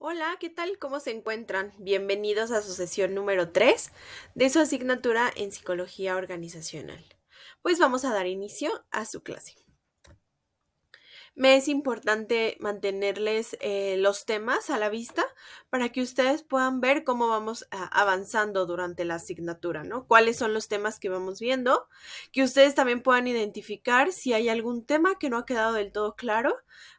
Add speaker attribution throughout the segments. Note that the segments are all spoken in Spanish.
Speaker 1: Hola, ¿qué tal? ¿Cómo se encuentran? Bienvenidos a su sesión número 3 de su asignatura en Psicología Organizacional. Pues vamos a dar inicio a su clase. Me es importante mantenerles los temas a la vista para que ustedes puedan ver cómo vamos avanzando durante la asignatura, ¿no? Cuáles son los temas que vamos viendo, que ustedes también puedan identificar si hay algún tema que no ha quedado del todo claro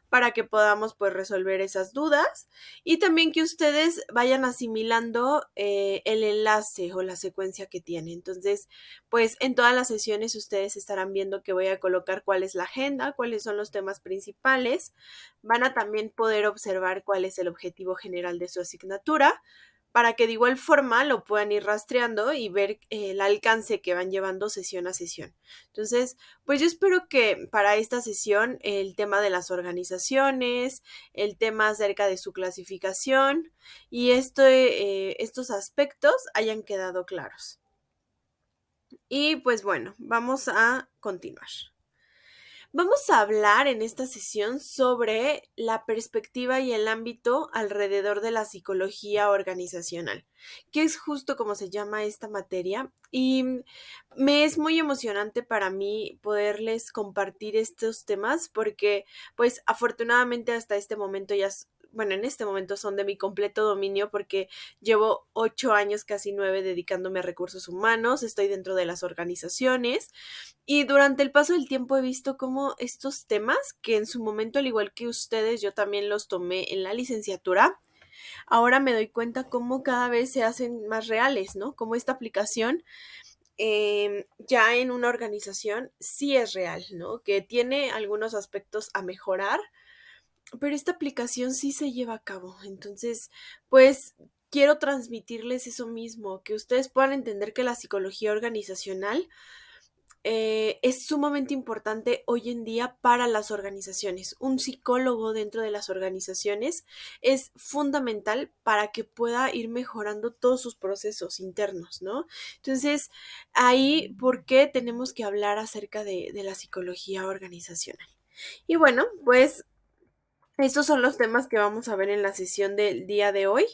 Speaker 1: para que podamos pues resolver esas dudas y también que ustedes vayan asimilando el enlace o la secuencia que tiene. Entonces, pues en todas las sesiones ustedes estarán viendo que voy a colocar cuál es la agenda, cuáles son los temas principales. Van a también poder observar cuál es el objetivo general de su asignatura para que de igual forma lo puedan ir rastreando y ver el alcance que van llevando sesión a sesión. Entonces, pues yo espero que para esta sesión el tema de las organizaciones, el tema acerca de su clasificación y estos aspectos hayan quedado claros. Y pues bueno, vamos a continuar. Vamos a hablar en esta sesión sobre la perspectiva y el ámbito alrededor de la psicología organizacional, que es justo como se llama esta materia. Y me es muy emocionante para mí poderles compartir estos temas porque, pues, afortunadamente hasta este momento bueno, en este momento son de mi completo dominio porque llevo 8 años, casi 9, dedicándome a recursos humanos, estoy dentro de las organizaciones y durante el paso del tiempo he visto cómo estos temas, que en su momento, al igual que ustedes, yo también los tomé en la licenciatura, ahora me doy cuenta cómo cada vez se hacen más reales, ¿no? Cómo esta aplicación ya en una organización sí es real, ¿no? Que tiene algunos aspectos a mejorar, pero esta aplicación sí se lleva a cabo. Entonces, pues quiero transmitirles eso mismo, que ustedes puedan entender que la psicología organizacional es sumamente importante hoy en día para las organizaciones. Un psicólogo dentro de las organizaciones es fundamental para que pueda ir mejorando todos sus procesos internos, ¿no? Entonces, ahí, ¿por qué tenemos que hablar acerca de la psicología organizacional? Y bueno, pues estos son los temas que vamos a ver en la sesión del día de hoy.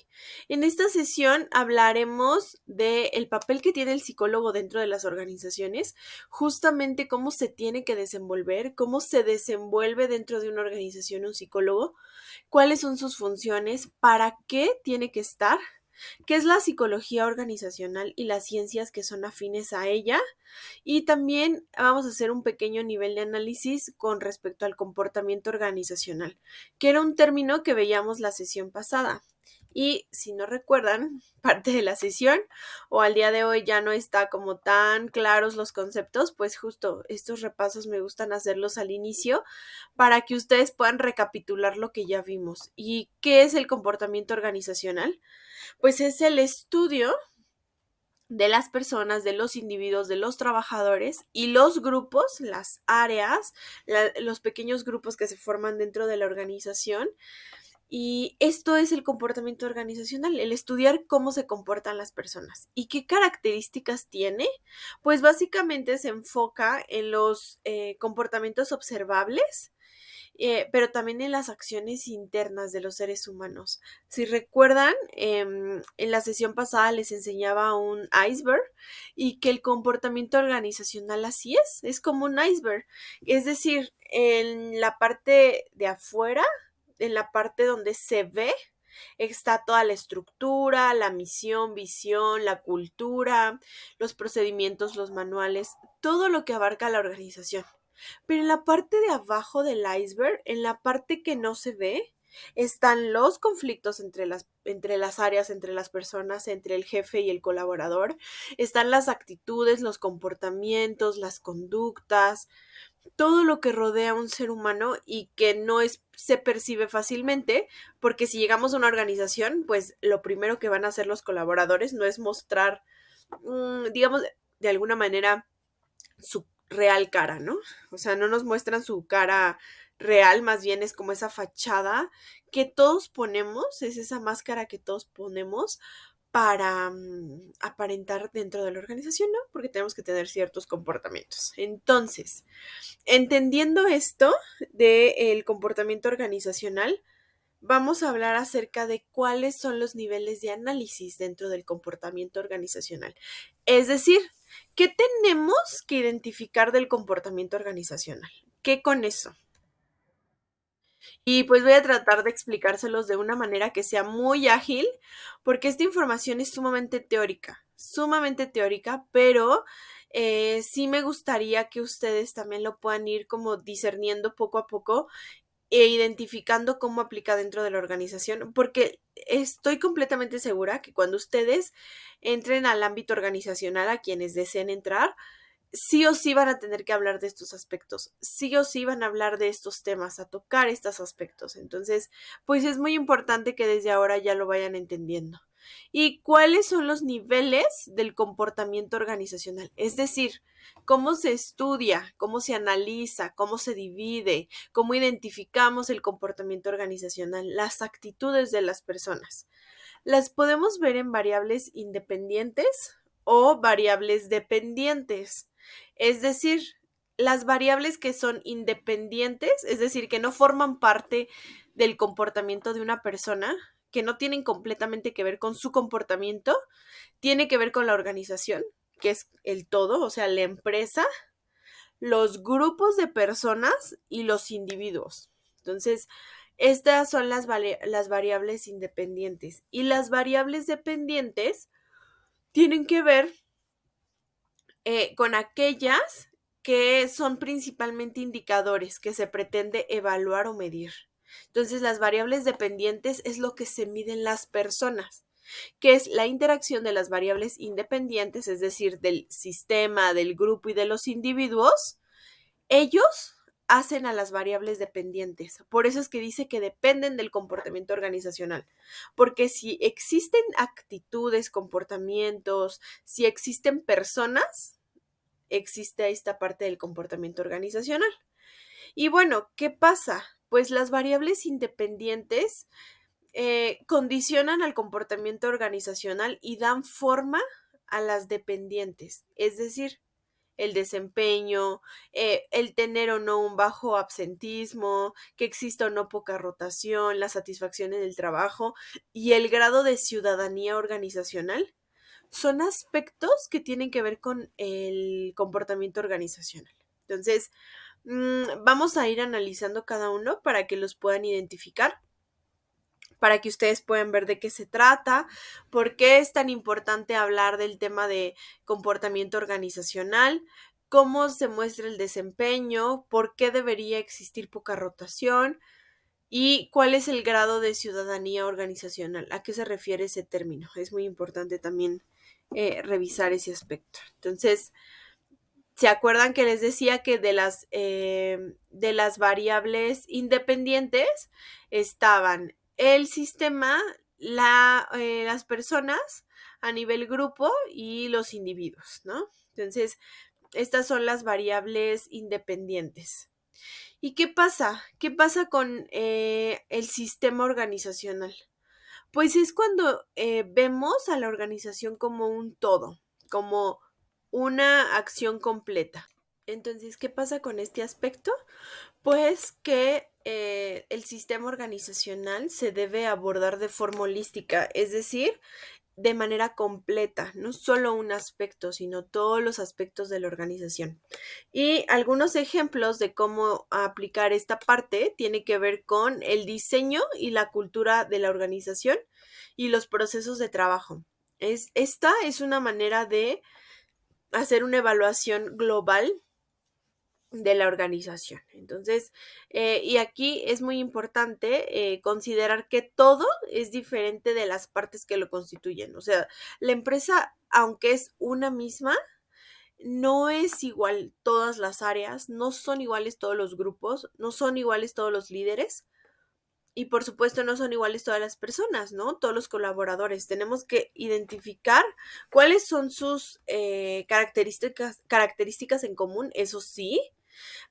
Speaker 1: En esta sesión hablaremos del papel que tiene el psicólogo dentro de las organizaciones, justamente cómo se tiene que desenvolver, cómo se desenvuelve dentro de una organización un psicólogo, cuáles son sus funciones, para qué tiene que estar, qué es la psicología organizacional y las ciencias que son afines a ella. Y también vamos a hacer un pequeño nivel de análisis con respecto al comportamiento organizacional, que era un término que veíamos la sesión pasada. Y si no recuerdan, parte de la sesión o al día de hoy ya no está como tan claros los conceptos, pues justo estos repasos me gustan hacerlos al inicio para que ustedes puedan recapitular lo que ya vimos. ¿Y qué es el comportamiento organizacional? Pues es el estudio de las personas, de los individuos, de los trabajadores y los grupos, las áreas, los pequeños grupos que se forman dentro de la organización. Y esto es el comportamiento organizacional, el estudiar cómo se comportan las personas y qué características tiene. Pues básicamente se enfoca en los comportamientos observables, pero también en las acciones internas de los seres humanos. Si recuerdan, en la sesión pasada les enseñaba un iceberg y que el comportamiento organizacional así es como un iceberg. Es decir, en la parte de afuera, en la parte donde se ve, está toda la estructura, la misión, visión, la cultura, los procedimientos, los manuales, todo lo que abarca la organización. Pero en la parte de abajo del iceberg, en la parte que no se ve, están los conflictos entre las áreas, entre las personas, entre el jefe y el colaborador. Están las actitudes, los comportamientos, las conductas, todo lo que rodea a un ser humano y que se percibe fácilmente, porque si llegamos a una organización, pues lo primero que van a hacer los colaboradores no es mostrar, digamos, de alguna manera su real cara, ¿no? O sea, no nos muestran su cara real, más bien es como esa fachada que todos ponemos, es esa máscara que todos ponemos para aparentar dentro de la organización, ¿no? Porque tenemos que tener ciertos comportamientos. Entonces, entendiendo esto del comportamiento organizacional, vamos a hablar acerca de cuáles son los niveles de análisis dentro del comportamiento organizacional. Es decir, ¿qué tenemos que identificar del comportamiento organizacional? ¿Qué con eso? Y pues voy a tratar de explicárselos de una manera que sea muy ágil, porque esta información es sumamente teórica, pero sí me gustaría que ustedes también lo puedan ir como discerniendo poco a poco e identificando cómo aplica dentro de la organización, porque estoy completamente segura que cuando ustedes entren al ámbito organizacional, a quienes deseen entrar, sí o sí van a tener que hablar de estos aspectos, sí o sí van a hablar de estos temas, a tocar estos aspectos. Entonces, pues es muy importante que desde ahora ya lo vayan entendiendo. ¿Y cuáles son los niveles del comportamiento organizacional? Es decir, cómo se estudia, cómo se analiza, cómo se divide, cómo identificamos el comportamiento organizacional, las actitudes de las personas. Las podemos ver en variables independientes o variables dependientes. Es decir, las variables que son independientes, es decir, que no forman parte del comportamiento de una persona, que no tienen completamente que ver con su comportamiento, tiene que ver con la organización, que es el todo, o sea, la empresa, los grupos de personas y los individuos. Entonces, estas son las variables independientes. Y las variables dependientes tienen que ver con aquellas que son principalmente indicadores que se pretende evaluar o medir. Entonces, las variables dependientes es lo que se miden las personas, que es la interacción de las variables independientes, es decir, del sistema, del grupo y de los individuos. Ellos hacen a las variables dependientes. Por eso es que dice que dependen del comportamiento organizacional. Porque si existen actitudes, comportamientos, si existen personas, existe esta parte del comportamiento organizacional. Y bueno, ¿qué pasa? Pues las variables independientes condicionan al comportamiento organizacional y dan forma a las dependientes. Es decir, el desempeño, el tener o no un bajo absentismo, que exista o no poca rotación, la satisfacción en el trabajo y el grado de ciudadanía organizacional son aspectos que tienen que ver con el comportamiento organizacional. Entonces, vamos a ir analizando cada uno para que los puedan identificar, para que ustedes puedan ver de qué se trata, por qué es tan importante hablar del tema de comportamiento organizacional, cómo se muestra el desempeño, por qué debería existir poca rotación y cuál es el grado de ciudadanía organizacional. ¿A qué se refiere ese término? Es muy importante también revisar ese aspecto. Entonces, ¿se acuerdan que les decía que de las variables independientes estaban el sistema, las personas a nivel grupo y los individuos, ¿no? Entonces, estas son las variables independientes. ¿Y qué pasa? ¿Qué pasa con el sistema organizacional? Pues es cuando vemos a la organización como un todo, como una acción completa. Entonces, ¿qué pasa con este aspecto? Pues que el sistema organizacional se debe abordar de forma holística, es decir, de manera completa, no solo un aspecto, sino todos los aspectos de la organización. Y algunos ejemplos de cómo aplicar esta parte tiene que ver con el diseño y la cultura de la organización y los procesos de trabajo. Esta es una manera de hacer una evaluación global de la organización. Entonces, y aquí es muy importante considerar que todo es diferente de las partes que lo constituyen. O sea, la empresa, aunque es una misma, no es igual todas las áreas, no son iguales todos los grupos, no son iguales todos los líderes. Y por supuesto no son iguales todas las personas, ¿no? Todos los colaboradores. Tenemos que identificar cuáles son sus características en común, eso sí,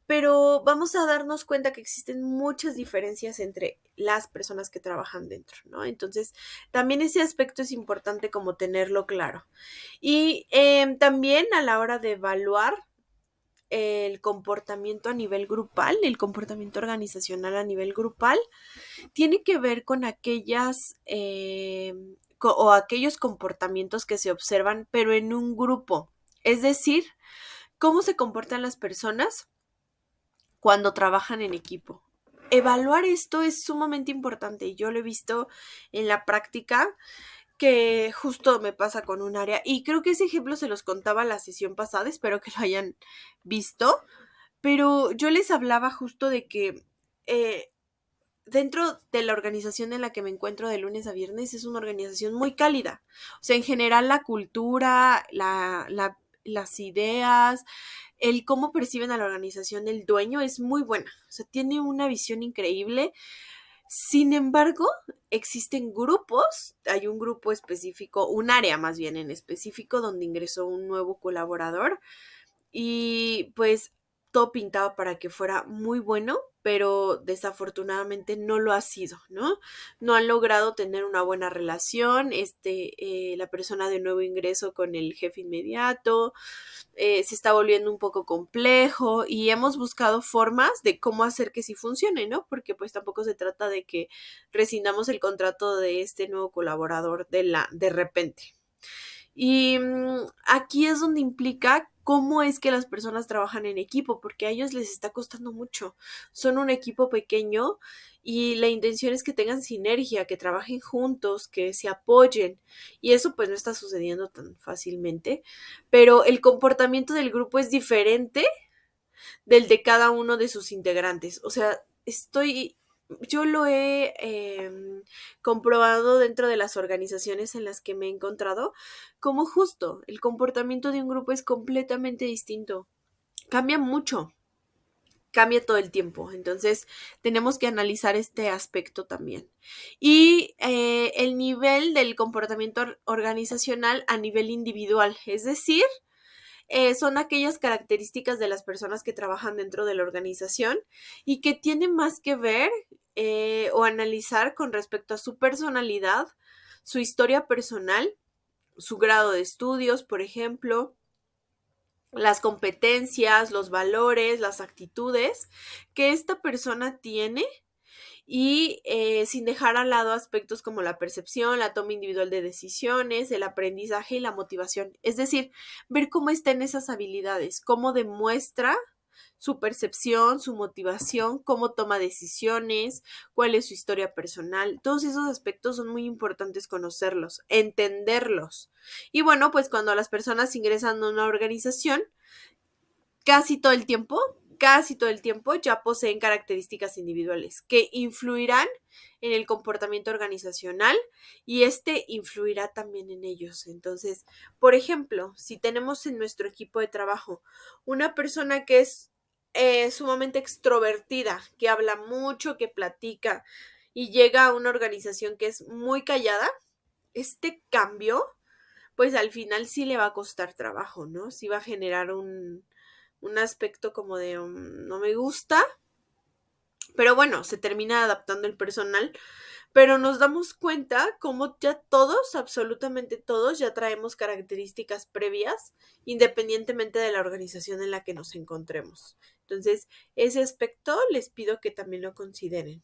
Speaker 1: pero vamos a darnos cuenta que existen muchas diferencias entre las personas que trabajan dentro, ¿no? Entonces, también ese aspecto es importante como tenerlo claro. Y también a la hora de evaluar el comportamiento a nivel grupal, el comportamiento organizacional a nivel grupal, tiene que ver con aquellas o aquellos comportamientos que se observan, pero en un grupo. Es decir, cómo se comportan las personas cuando trabajan en equipo. Evaluar esto es sumamente importante y yo lo he visto en la práctica, que justo me pasa con un área, y creo que ese ejemplo se los contaba la sesión pasada, espero que lo hayan visto, pero yo les hablaba justo de que dentro de la organización en la que me encuentro de lunes a viernes es una organización muy cálida. O sea, en general la cultura, las ideas, el cómo perciben a la organización el dueño es muy buena. O sea, tiene una visión increíble. Sin embargo, existen grupos, hay un grupo específico, un área más bien en específico, donde ingresó un nuevo colaborador y pues todo pintaba para que fuera muy bueno, pero desafortunadamente no lo ha sido, ¿no? No han logrado tener una buena relación, la persona de nuevo ingreso con el jefe inmediato, se está volviendo un poco complejo y hemos buscado formas de cómo hacer que sí funcione, ¿no? Porque pues tampoco se trata de que rescindamos el contrato de este nuevo colaborador de repente. Y aquí es donde implica cómo es que las personas trabajan en equipo, porque a ellos les está costando mucho. Son un equipo pequeño y la intención es que tengan sinergia, que trabajen juntos, que se apoyen. Y eso pues no está sucediendo tan fácilmente, pero el comportamiento del grupo es diferente del de cada uno de sus integrantes. O sea, yo lo he comprobado dentro de las organizaciones en las que me he encontrado, como justo el comportamiento de un grupo es completamente distinto. Cambia mucho, cambia todo el tiempo. Entonces, tenemos que analizar este aspecto también. Y el nivel del comportamiento organizacional a nivel individual, es decir, son aquellas características de las personas que trabajan dentro de la organización y que tienen más que ver o analizar con respecto a su personalidad, su historia personal, su grado de estudios, por ejemplo, las competencias, los valores, las actitudes que esta persona tiene y sin dejar al lado aspectos como la percepción, la toma individual de decisiones, el aprendizaje y la motivación. Es decir, ver cómo está en esas habilidades, cómo demuestra su percepción, su motivación, cómo toma decisiones, cuál es su historia personal. Todos esos aspectos son muy importantes conocerlos, entenderlos. Y bueno, pues cuando las personas ingresan a una organización, casi todo el tiempo ya poseen características individuales que influirán en el comportamiento organizacional y este influirá también en ellos. Entonces, por ejemplo, si tenemos en nuestro equipo de trabajo una persona que es sumamente extrovertida, que habla mucho, que platica y llega a una organización que es muy callada, este cambio, pues al final sí le va a costar trabajo, ¿no? Sí va a generar un aspecto como de no me gusta, pero bueno, se termina adaptando el personal, pero nos damos cuenta como ya todos, absolutamente todos, ya traemos características previas, independientemente de la organización en la que nos encontremos. Entonces, ese aspecto les pido que también lo consideren.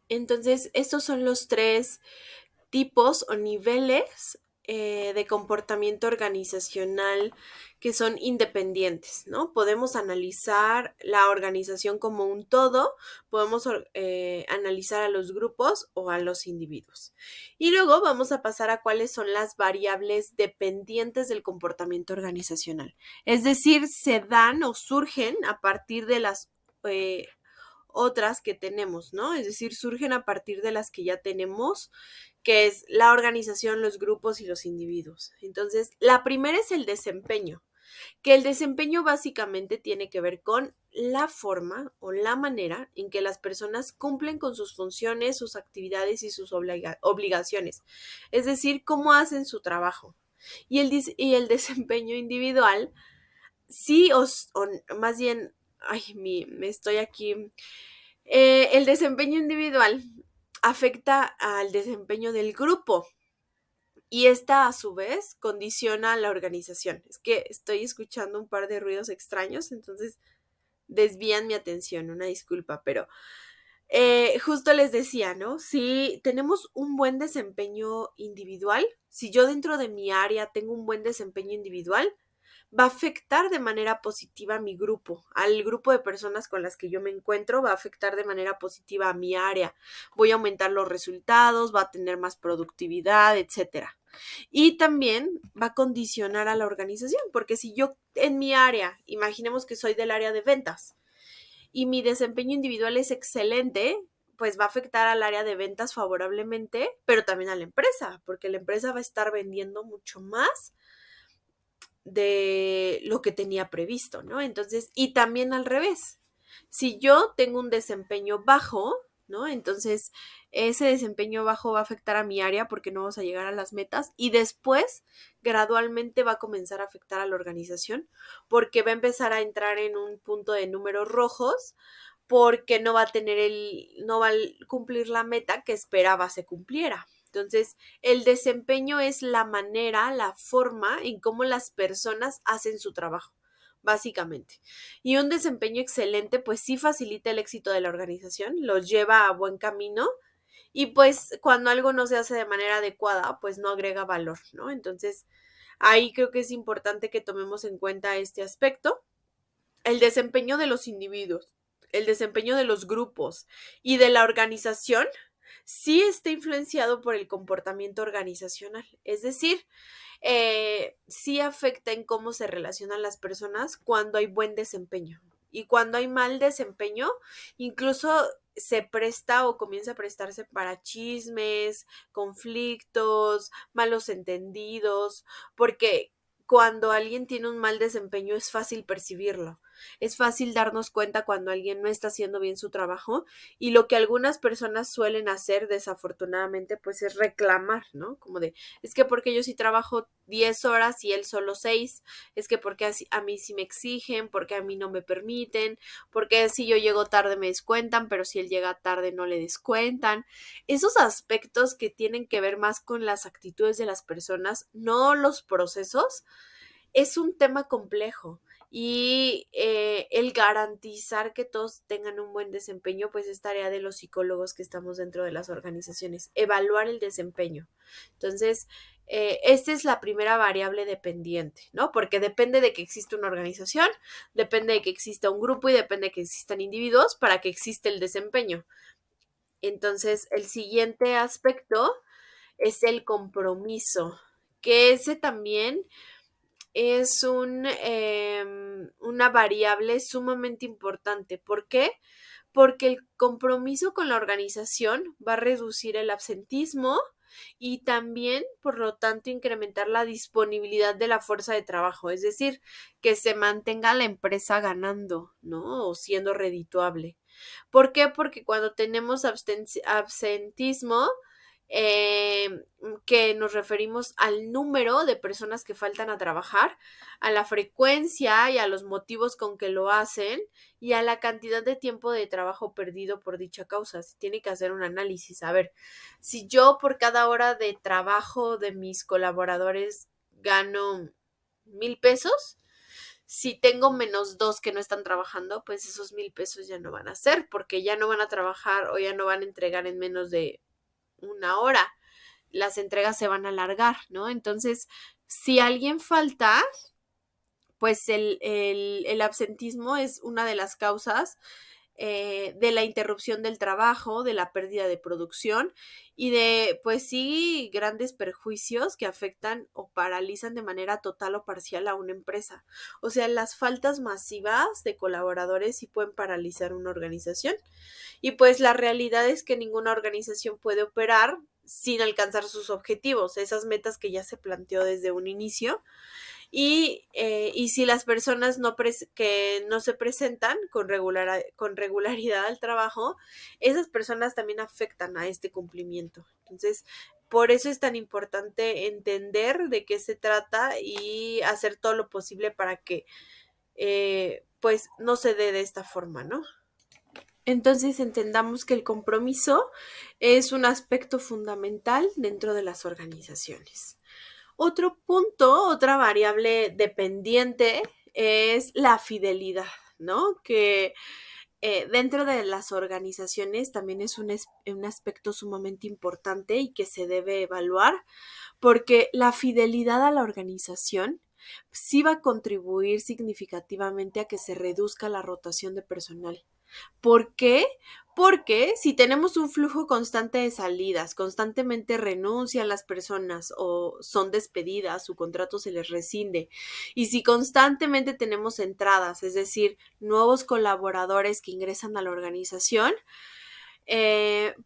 Speaker 1: Entonces, estos son los tres tipos o niveles de comportamiento organizacional que son independientes, ¿no? Podemos analizar la organización como un todo, podemos analizar a los grupos o a los individuos. Y luego vamos a pasar a cuáles son las variables dependientes del comportamiento organizacional. Es decir, se dan o surgen a partir de las otras que tenemos, ¿no? Es decir, surgen a partir de las que ya tenemos, que es la organización, los grupos y los individuos. Entonces, la primera es el desempeño, que el desempeño básicamente tiene que ver con la forma o la manera en que las personas cumplen con sus funciones, sus actividades y sus obligaciones. Es decir, cómo hacen su trabajo. Y el desempeño individual, sí o más bien, me estoy aquí. El desempeño individual afecta al desempeño del grupo y esta a su vez condiciona la organización. Es que estoy escuchando un par de ruidos extraños, entonces desvían mi atención, una disculpa, pero justo les decía, ¿no? Si tenemos un buen desempeño individual, si yo dentro de mi área tengo un buen desempeño individual, va a afectar de manera positiva a mi grupo, al grupo de personas con las que yo me encuentro, va a afectar de manera positiva a mi área. Voy a aumentar los resultados, va a tener más productividad, etcétera. Y también va a condicionar a la organización, porque si yo en mi área, imaginemos que soy del área de ventas y mi desempeño individual es excelente, pues va a afectar al área de ventas favorablemente, pero también a la empresa, porque la empresa va a estar vendiendo mucho más de lo que tenía previsto, ¿no? Entonces, y también al revés, si yo tengo un desempeño bajo, ¿no? Entonces, ese desempeño bajo va a afectar a mi área porque no vamos a llegar a las metas y después, gradualmente va a comenzar a afectar a la organización porque va a empezar a entrar en un punto de números rojos porque no va a tener no va a cumplir la meta que esperaba se cumpliera. Entonces, el desempeño es la manera, la forma en cómo las personas hacen su trabajo, básicamente. Y un desempeño excelente, pues sí facilita el éxito de la organización, los lleva a buen camino y pues cuando algo no se hace de manera adecuada, pues no agrega valor, ¿no? Entonces, ahí creo que es importante que tomemos en cuenta este aspecto, el desempeño de los individuos, el desempeño de los grupos y de la organización sí está influenciado por el comportamiento organizacional. Es decir, sí afecta en cómo se relacionan las personas cuando hay buen desempeño. Y cuando hay mal desempeño, incluso se presta o comienza a prestarse para chismes, conflictos, malos entendidos, porque cuando alguien tiene un mal desempeño es fácil percibirlo. Es fácil darnos cuenta cuando alguien no está haciendo bien su trabajo y lo que algunas personas suelen hacer desafortunadamente pues es reclamar, ¿no? Como de, es que porque yo sí trabajo 10 horas y él solo 6, es que porque a mí sí me exigen, porque a mí no me permiten, porque si yo llego tarde me descuentan, pero si él llega tarde no le descuentan. Esos aspectos que tienen que ver más con las actitudes de las personas, no los procesos, es un tema complejo y el garantizar que todos tengan un buen desempeño, pues es tarea de los psicólogos que estamos dentro de las organizaciones, evaluar el desempeño. Entonces, esta es la primera variable dependiente, ¿no? Porque depende de que exista una organización, depende de que exista un grupo y depende de que existan individuos para que exista el desempeño. Entonces, el siguiente aspecto es el compromiso, que ese también es una variable sumamente importante. ¿Por qué? Porque el compromiso con la organización va a reducir el absentismo y también, por lo tanto, incrementar la disponibilidad de la fuerza de trabajo, es decir, que se mantenga la empresa ganando, ¿no? O siendo redituable. ¿Por qué? Porque cuando tenemos absentismo, que nos referimos al número de personas que faltan a trabajar, a la frecuencia y a los motivos con que lo hacen y a la cantidad de tiempo de trabajo perdido por dicha causa. Se tiene que hacer un análisis. A ver, si yo por cada hora de trabajo de mis colaboradores gano 1,000 pesos, si tengo menos 2 que no están trabajando, pues esos 1,000 pesos ya no van a ser, porque ya no van a trabajar o ya no van a entregar en menos de una hora. Las entregas se van a alargar, ¿no? Entonces, si alguien falta, pues el absentismo es una de las causas de la interrupción del trabajo, de la pérdida de producción y de, pues sí, grandes perjuicios que afectan o paralizan de manera total o parcial a una empresa. O sea, las faltas masivas de colaboradores sí pueden paralizar una organización. Y pues la realidad es que ninguna organización puede operar sin alcanzar sus objetivos, esas metas que ya se planteó desde un inicio. Y si las personas que no se presentan con regularidad al trabajo, esas personas también afectan a este cumplimiento. Entonces, por eso es tan importante entender de qué se trata y hacer todo lo posible para que pues no se dé de esta forma, ¿no? Entonces entendamos que el compromiso es un aspecto fundamental dentro de las organizaciones. Otro punto, otra variable dependiente es la fidelidad, ¿no? Que dentro de las organizaciones también es un aspecto sumamente importante y que se debe evaluar porque la fidelidad a la organización sí va a contribuir significativamente a que se reduzca la rotación de personal. ¿Por qué? Porque si tenemos un flujo constante de salidas, constantemente renuncian las personas o son despedidas, su contrato se les rescinde, y si constantemente tenemos entradas, es decir, nuevos colaboradores que ingresan a la organización,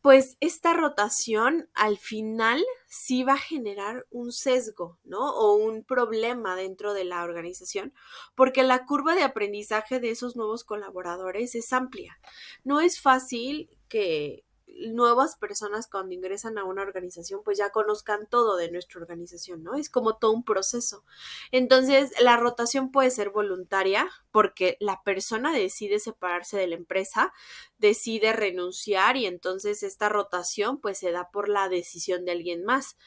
Speaker 1: pues esta rotación al final sí va a generar un sesgo, ¿no? O un problema dentro de la organización, porque la curva de aprendizaje de esos nuevos colaboradores es amplia. No es fácil que nuevas personas cuando ingresan a una organización pues ya conozcan todo de nuestra organización, ¿no? Es como todo un proceso. Entonces, la rotación puede ser voluntaria porque la persona decide separarse de la empresa, decide renunciar y entonces esta rotación pues se da por la decisión de alguien más,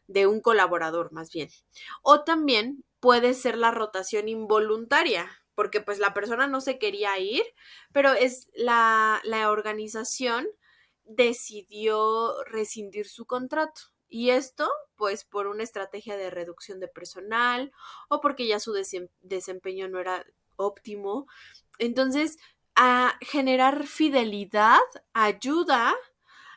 Speaker 1: de un colaborador más bien. O también puede ser la rotación involuntaria, porque pues la persona no se quería ir, pero es la organización decidió rescindir su contrato. Y esto, pues, por una estrategia de reducción de personal o porque ya su desempeño no era óptimo. Entonces, a generar fidelidad ayuda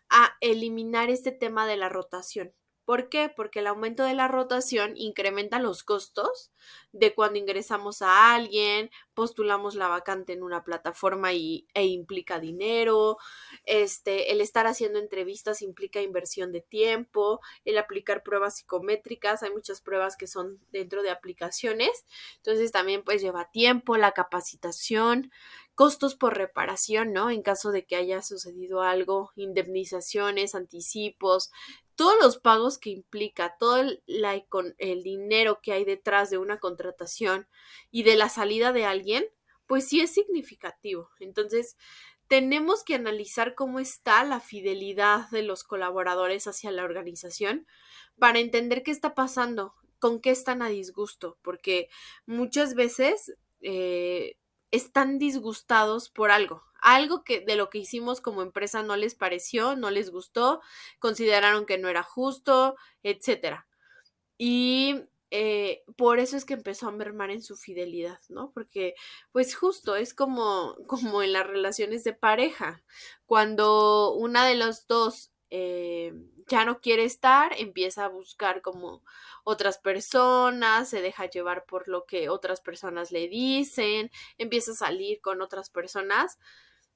Speaker 1: a eliminar este tema de la rotación. ¿Por qué? Porque el aumento de la rotación incrementa los costos de cuando ingresamos a alguien, postulamos la vacante en una plataforma e implica dinero, el estar haciendo entrevistas implica inversión de tiempo, el aplicar pruebas psicométricas, hay muchas pruebas que son dentro de aplicaciones, entonces también pues lleva tiempo, la capacitación, costos por reparación, ¿no? En caso de que haya sucedido algo, indemnizaciones, anticipos, todos los pagos que implica, todo el dinero que hay detrás de una contratación y de la salida de alguien, pues sí es significativo. Entonces, tenemos que analizar cómo está la fidelidad de los colaboradores hacia la organización para entender qué está pasando, con qué están a disgusto, porque muchas veces están disgustados por algo que de lo que hicimos como empresa no les pareció, no les gustó, consideraron que no era justo, etcétera. Y por eso es que empezó a mermar en su fidelidad, ¿no? Porque, pues justo, es como en las relaciones de pareja. Cuando una de los dos ya no quiere estar, empieza a buscar como otras personas, se deja llevar por lo que otras personas le dicen, empieza a salir con otras personas,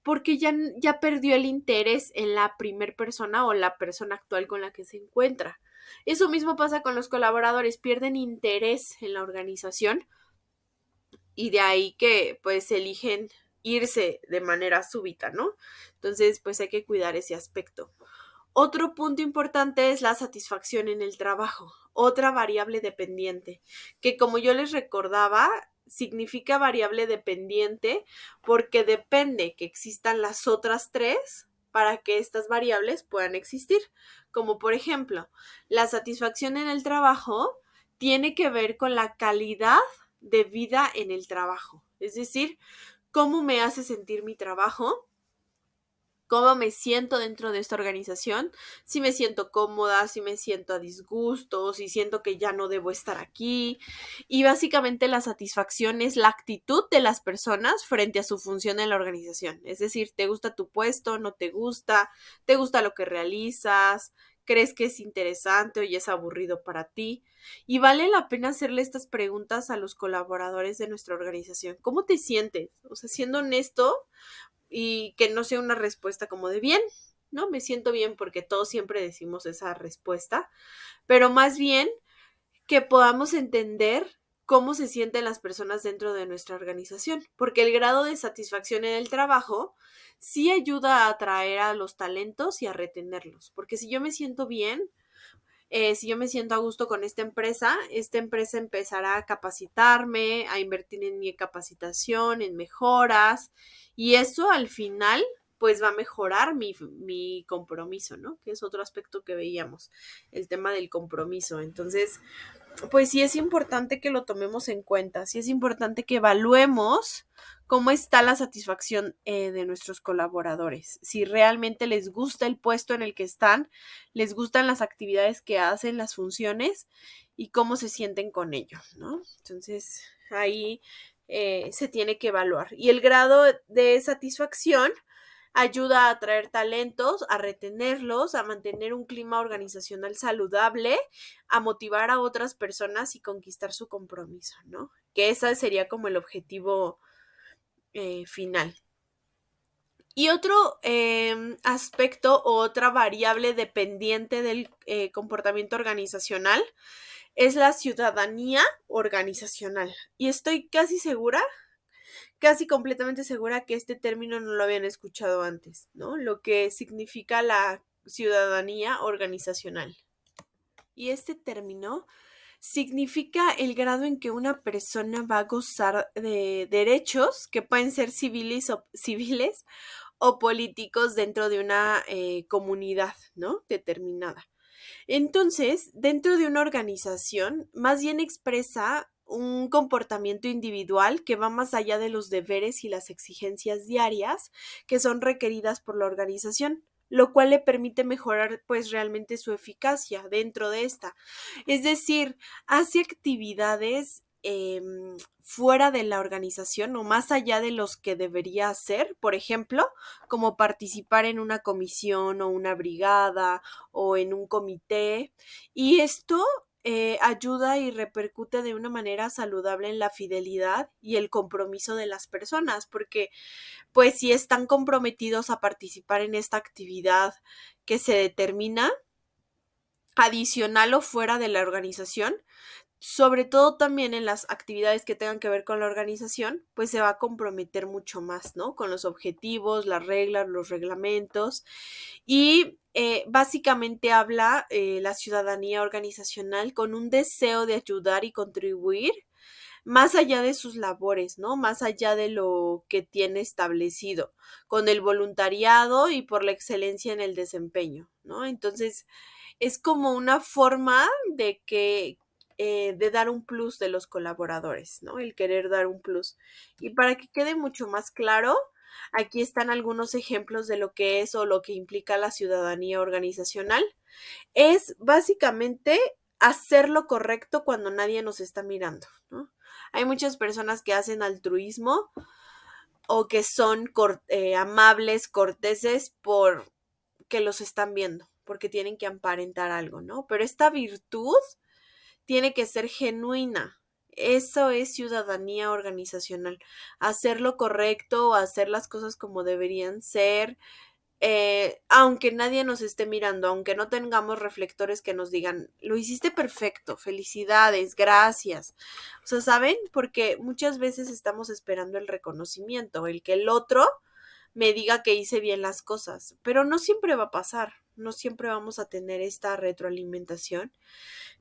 Speaker 1: porque ya perdió el interés en la primer persona o la persona actual con la que se encuentra. Eso mismo pasa con los colaboradores, pierden interés en la organización y de ahí que pues eligen irse de manera súbita, ¿no? Entonces, pues hay que cuidar ese aspecto. Otro punto importante es la satisfacción en el trabajo, otra variable dependiente, que como yo les recordaba, significa variable dependiente porque depende que existan las otras tres para que estas variables puedan existir. Como por ejemplo, la satisfacción en el trabajo tiene que ver con la calidad de vida en el trabajo, es decir, cómo me hace sentir mi trabajo, cómo me siento dentro de esta organización, si me siento cómoda, si me siento a disgusto, si siento que ya no debo estar aquí. Y básicamente la satisfacción es la actitud de las personas frente a su función en la organización. Es decir, ¿te gusta tu puesto? ¿No te gusta? ¿Te gusta lo que realizas? ¿Crees que es interesante o ya es aburrido para ti? Y vale la pena hacerle estas preguntas a los colaboradores de nuestra organización. ¿Cómo te sientes? O sea, siendo honesto, y que no sea una respuesta como de bien, ¿no? Me siento bien porque todos siempre decimos esa respuesta, pero más bien que podamos entender cómo se sienten las personas dentro de nuestra organización, porque el grado de satisfacción en el trabajo sí ayuda a atraer a los talentos y a retenerlos, porque si yo me siento bien, si yo me siento a gusto con esta empresa empezará a capacitarme, a invertir en mi capacitación, en mejoras, y eso al final pues va a mejorar mi compromiso, ¿no? Que es otro aspecto que veíamos, el tema del compromiso. Entonces, pues sí es importante que lo tomemos en cuenta, sí es importante que evaluemos cómo está la satisfacción de nuestros colaboradores, si realmente les gusta el puesto en el que están, les gustan las actividades que hacen, las funciones y cómo se sienten con ello, ¿no? Entonces ahí se tiene que evaluar. Y el grado de satisfacción ayuda a atraer talentos, a retenerlos, a mantener un clima organizacional saludable, a motivar a otras personas y conquistar su compromiso, ¿no? Que ese sería como el objetivo final. Y otro aspecto o otra variable dependiente del comportamiento organizacional es la ciudadanía organizacional. Y estoy casi segura, casi completamente segura que este término no lo habían escuchado antes, ¿no? Lo que significa la ciudadanía organizacional. Y este término significa el grado en que una persona va a gozar de derechos que pueden ser civiles o políticos dentro de una comunidad, ¿no? Determinada. Entonces, dentro de una organización, más bien expresa un comportamiento individual que va más allá de los deberes y las exigencias diarias que son requeridas por la organización, lo cual le permite mejorar pues realmente su eficacia dentro de esta. Es decir, hace actividades fuera de la organización o más allá de los que debería hacer, por ejemplo, como participar en una comisión o una brigada o en un comité. Y esto ayuda y repercute de una manera saludable en la fidelidad y el compromiso de las personas, porque pues si están comprometidos a participar en esta actividad que se determina, adicional o fuera de la organización, sobre todo también en las actividades que tengan que ver con la organización, pues se va a comprometer mucho más, ¿no? Con los objetivos, las reglas, los reglamentos y básicamente habla la ciudadanía organizacional con un deseo de ayudar y contribuir más allá de sus labores, ¿no? Más allá de lo que tiene establecido, con el voluntariado y por la excelencia en el desempeño, ¿no? Entonces, es como una forma de que de dar un plus de los colaboradores, ¿no? El querer dar un plus. Y para que quede mucho más claro, aquí están algunos ejemplos de lo que es o lo que implica la ciudadanía organizacional. Es básicamente hacer lo correcto cuando nadie nos está mirando, ¿no? Hay muchas personas que hacen altruismo o que son amables, corteses por que los están viendo, porque tienen que aparentar algo, ¿no? Pero esta virtud tiene que ser genuina. Eso es ciudadanía organizacional. Hacer lo correcto, hacer las cosas como deberían ser, aunque nadie nos esté mirando, aunque no tengamos reflectores que nos digan, lo hiciste perfecto, felicidades, gracias. O sea, ¿saben? Porque muchas veces estamos esperando el reconocimiento, el que el otro me diga que hice bien las cosas, pero no siempre va a pasar, no siempre vamos a tener esta retroalimentación.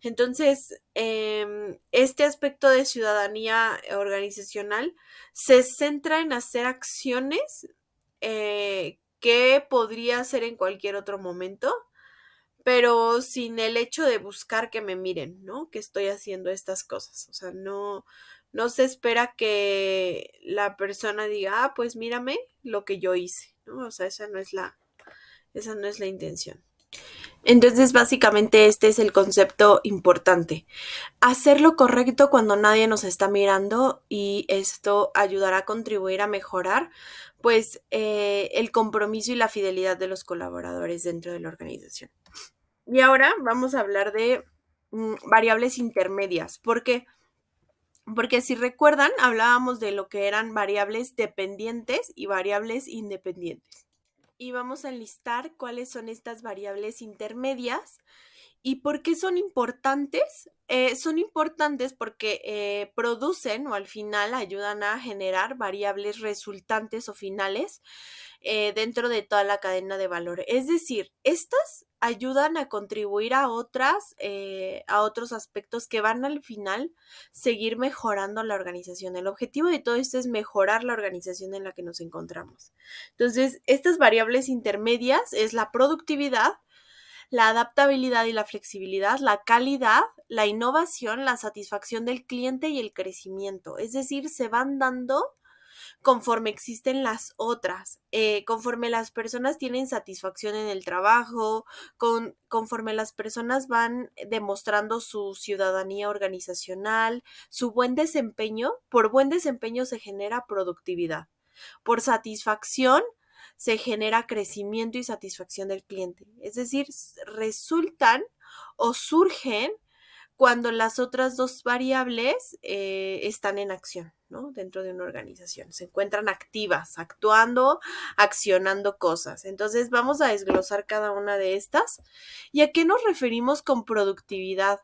Speaker 1: Entonces, este aspecto de ciudadanía organizacional se centra en hacer acciones que podría hacer en cualquier otro momento, pero sin el hecho de buscar que me miren, ¿no? Que estoy haciendo estas cosas. O sea, no se espera que la persona diga, ah, pues mírame lo que yo hice, ¿no? O sea, esa no es la intención. Entonces, básicamente, este es el concepto importante. Hacer lo correcto cuando nadie nos está mirando y esto ayudará a contribuir a mejorar, pues, el compromiso y la fidelidad de los colaboradores dentro de la organización. Y ahora vamos a hablar de variables intermedias. ¿Por qué? Porque si recuerdan, hablábamos de lo que eran variables dependientes y variables independientes. Y vamos a enlistar cuáles son estas variables intermedias. ¿Y por qué son importantes? Son importantes porque producen o al final ayudan a generar variables resultantes o finales dentro de toda la cadena de valor. Es decir, estas ayudan a contribuir a otros aspectos que van al final seguir mejorando la organización. El objetivo de todo esto es mejorar la organización en la que nos encontramos. Entonces, estas variables intermedias es la productividad, la adaptabilidad y la flexibilidad, la calidad, la innovación, la satisfacción del cliente y el crecimiento. Es decir, se van dando conforme existen las otras, conforme las personas tienen satisfacción en el trabajo, conforme las personas van demostrando su ciudadanía organizacional, su buen desempeño, por buen desempeño se genera productividad, por satisfacción se genera crecimiento y satisfacción del cliente. Es decir, resultan o surgen cuando las otras dos variables están en acción, ¿no? Dentro de una organización. Se encuentran activas, actuando, accionando cosas. Entonces vamos a desglosar cada una de estas. ¿Y a qué nos referimos con productividad?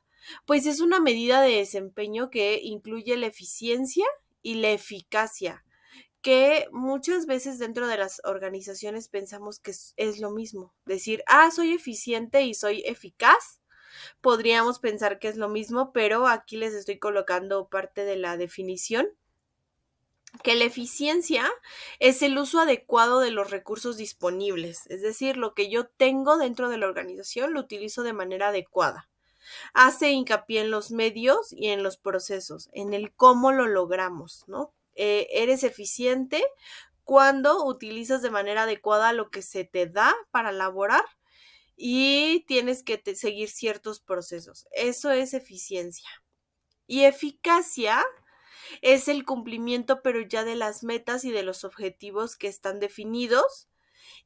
Speaker 1: Pues es una medida de desempeño que incluye la eficiencia y la eficacia, que muchas veces dentro de las organizaciones pensamos que es lo mismo. Decir, soy eficiente y soy eficaz, podríamos pensar que es lo mismo, pero aquí les estoy colocando parte de la definición, que la eficiencia es el uso adecuado de los recursos disponibles, es decir, lo que yo tengo dentro de la organización lo utilizo de manera adecuada. Hace hincapié en los medios y en los procesos, en el cómo lo logramos, ¿no? Eres eficiente cuando utilizas de manera adecuada lo que se te da para elaborar y tienes que seguir ciertos procesos. Eso es eficiencia. Y eficacia es el cumplimiento, pero ya de las metas y de los objetivos que están definidos.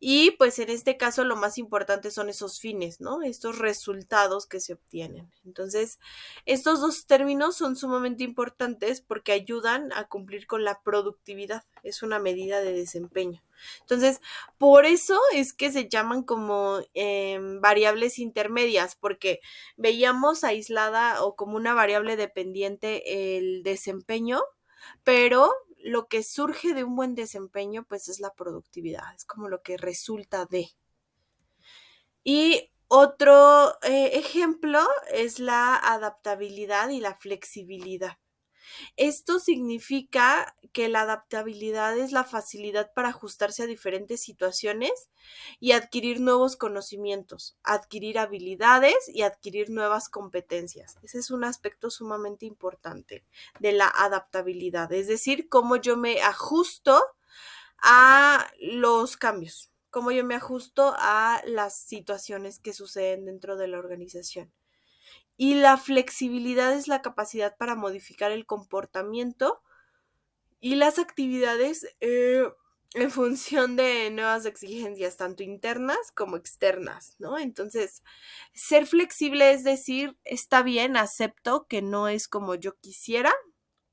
Speaker 1: Y pues en este caso lo más importante son esos fines, ¿no? Estos resultados que se obtienen. Entonces, estos dos términos son sumamente importantes porque ayudan a cumplir con la productividad. Es una medida de desempeño. Entonces, por eso es que se llaman como variables intermedias, porque veíamos aislada o como una variable dependiente el desempeño, pero lo que surge de un buen desempeño, pues es la productividad, es como lo que resulta de. Y otro ejemplo es la adaptabilidad y la flexibilidad. Esto significa que la adaptabilidad es la facilidad para ajustarse a diferentes situaciones y adquirir nuevos conocimientos, adquirir habilidades y adquirir nuevas competencias. Ese es un aspecto sumamente importante de la adaptabilidad, es decir, cómo yo me ajusto a los cambios, cómo yo me ajusto a las situaciones que suceden dentro de la organización. Y la flexibilidad es la capacidad para modificar el comportamiento y las actividades en función de nuevas exigencias, tanto internas como externas, ¿no? Entonces, ser flexible es decir, está bien, acepto que no es como yo quisiera,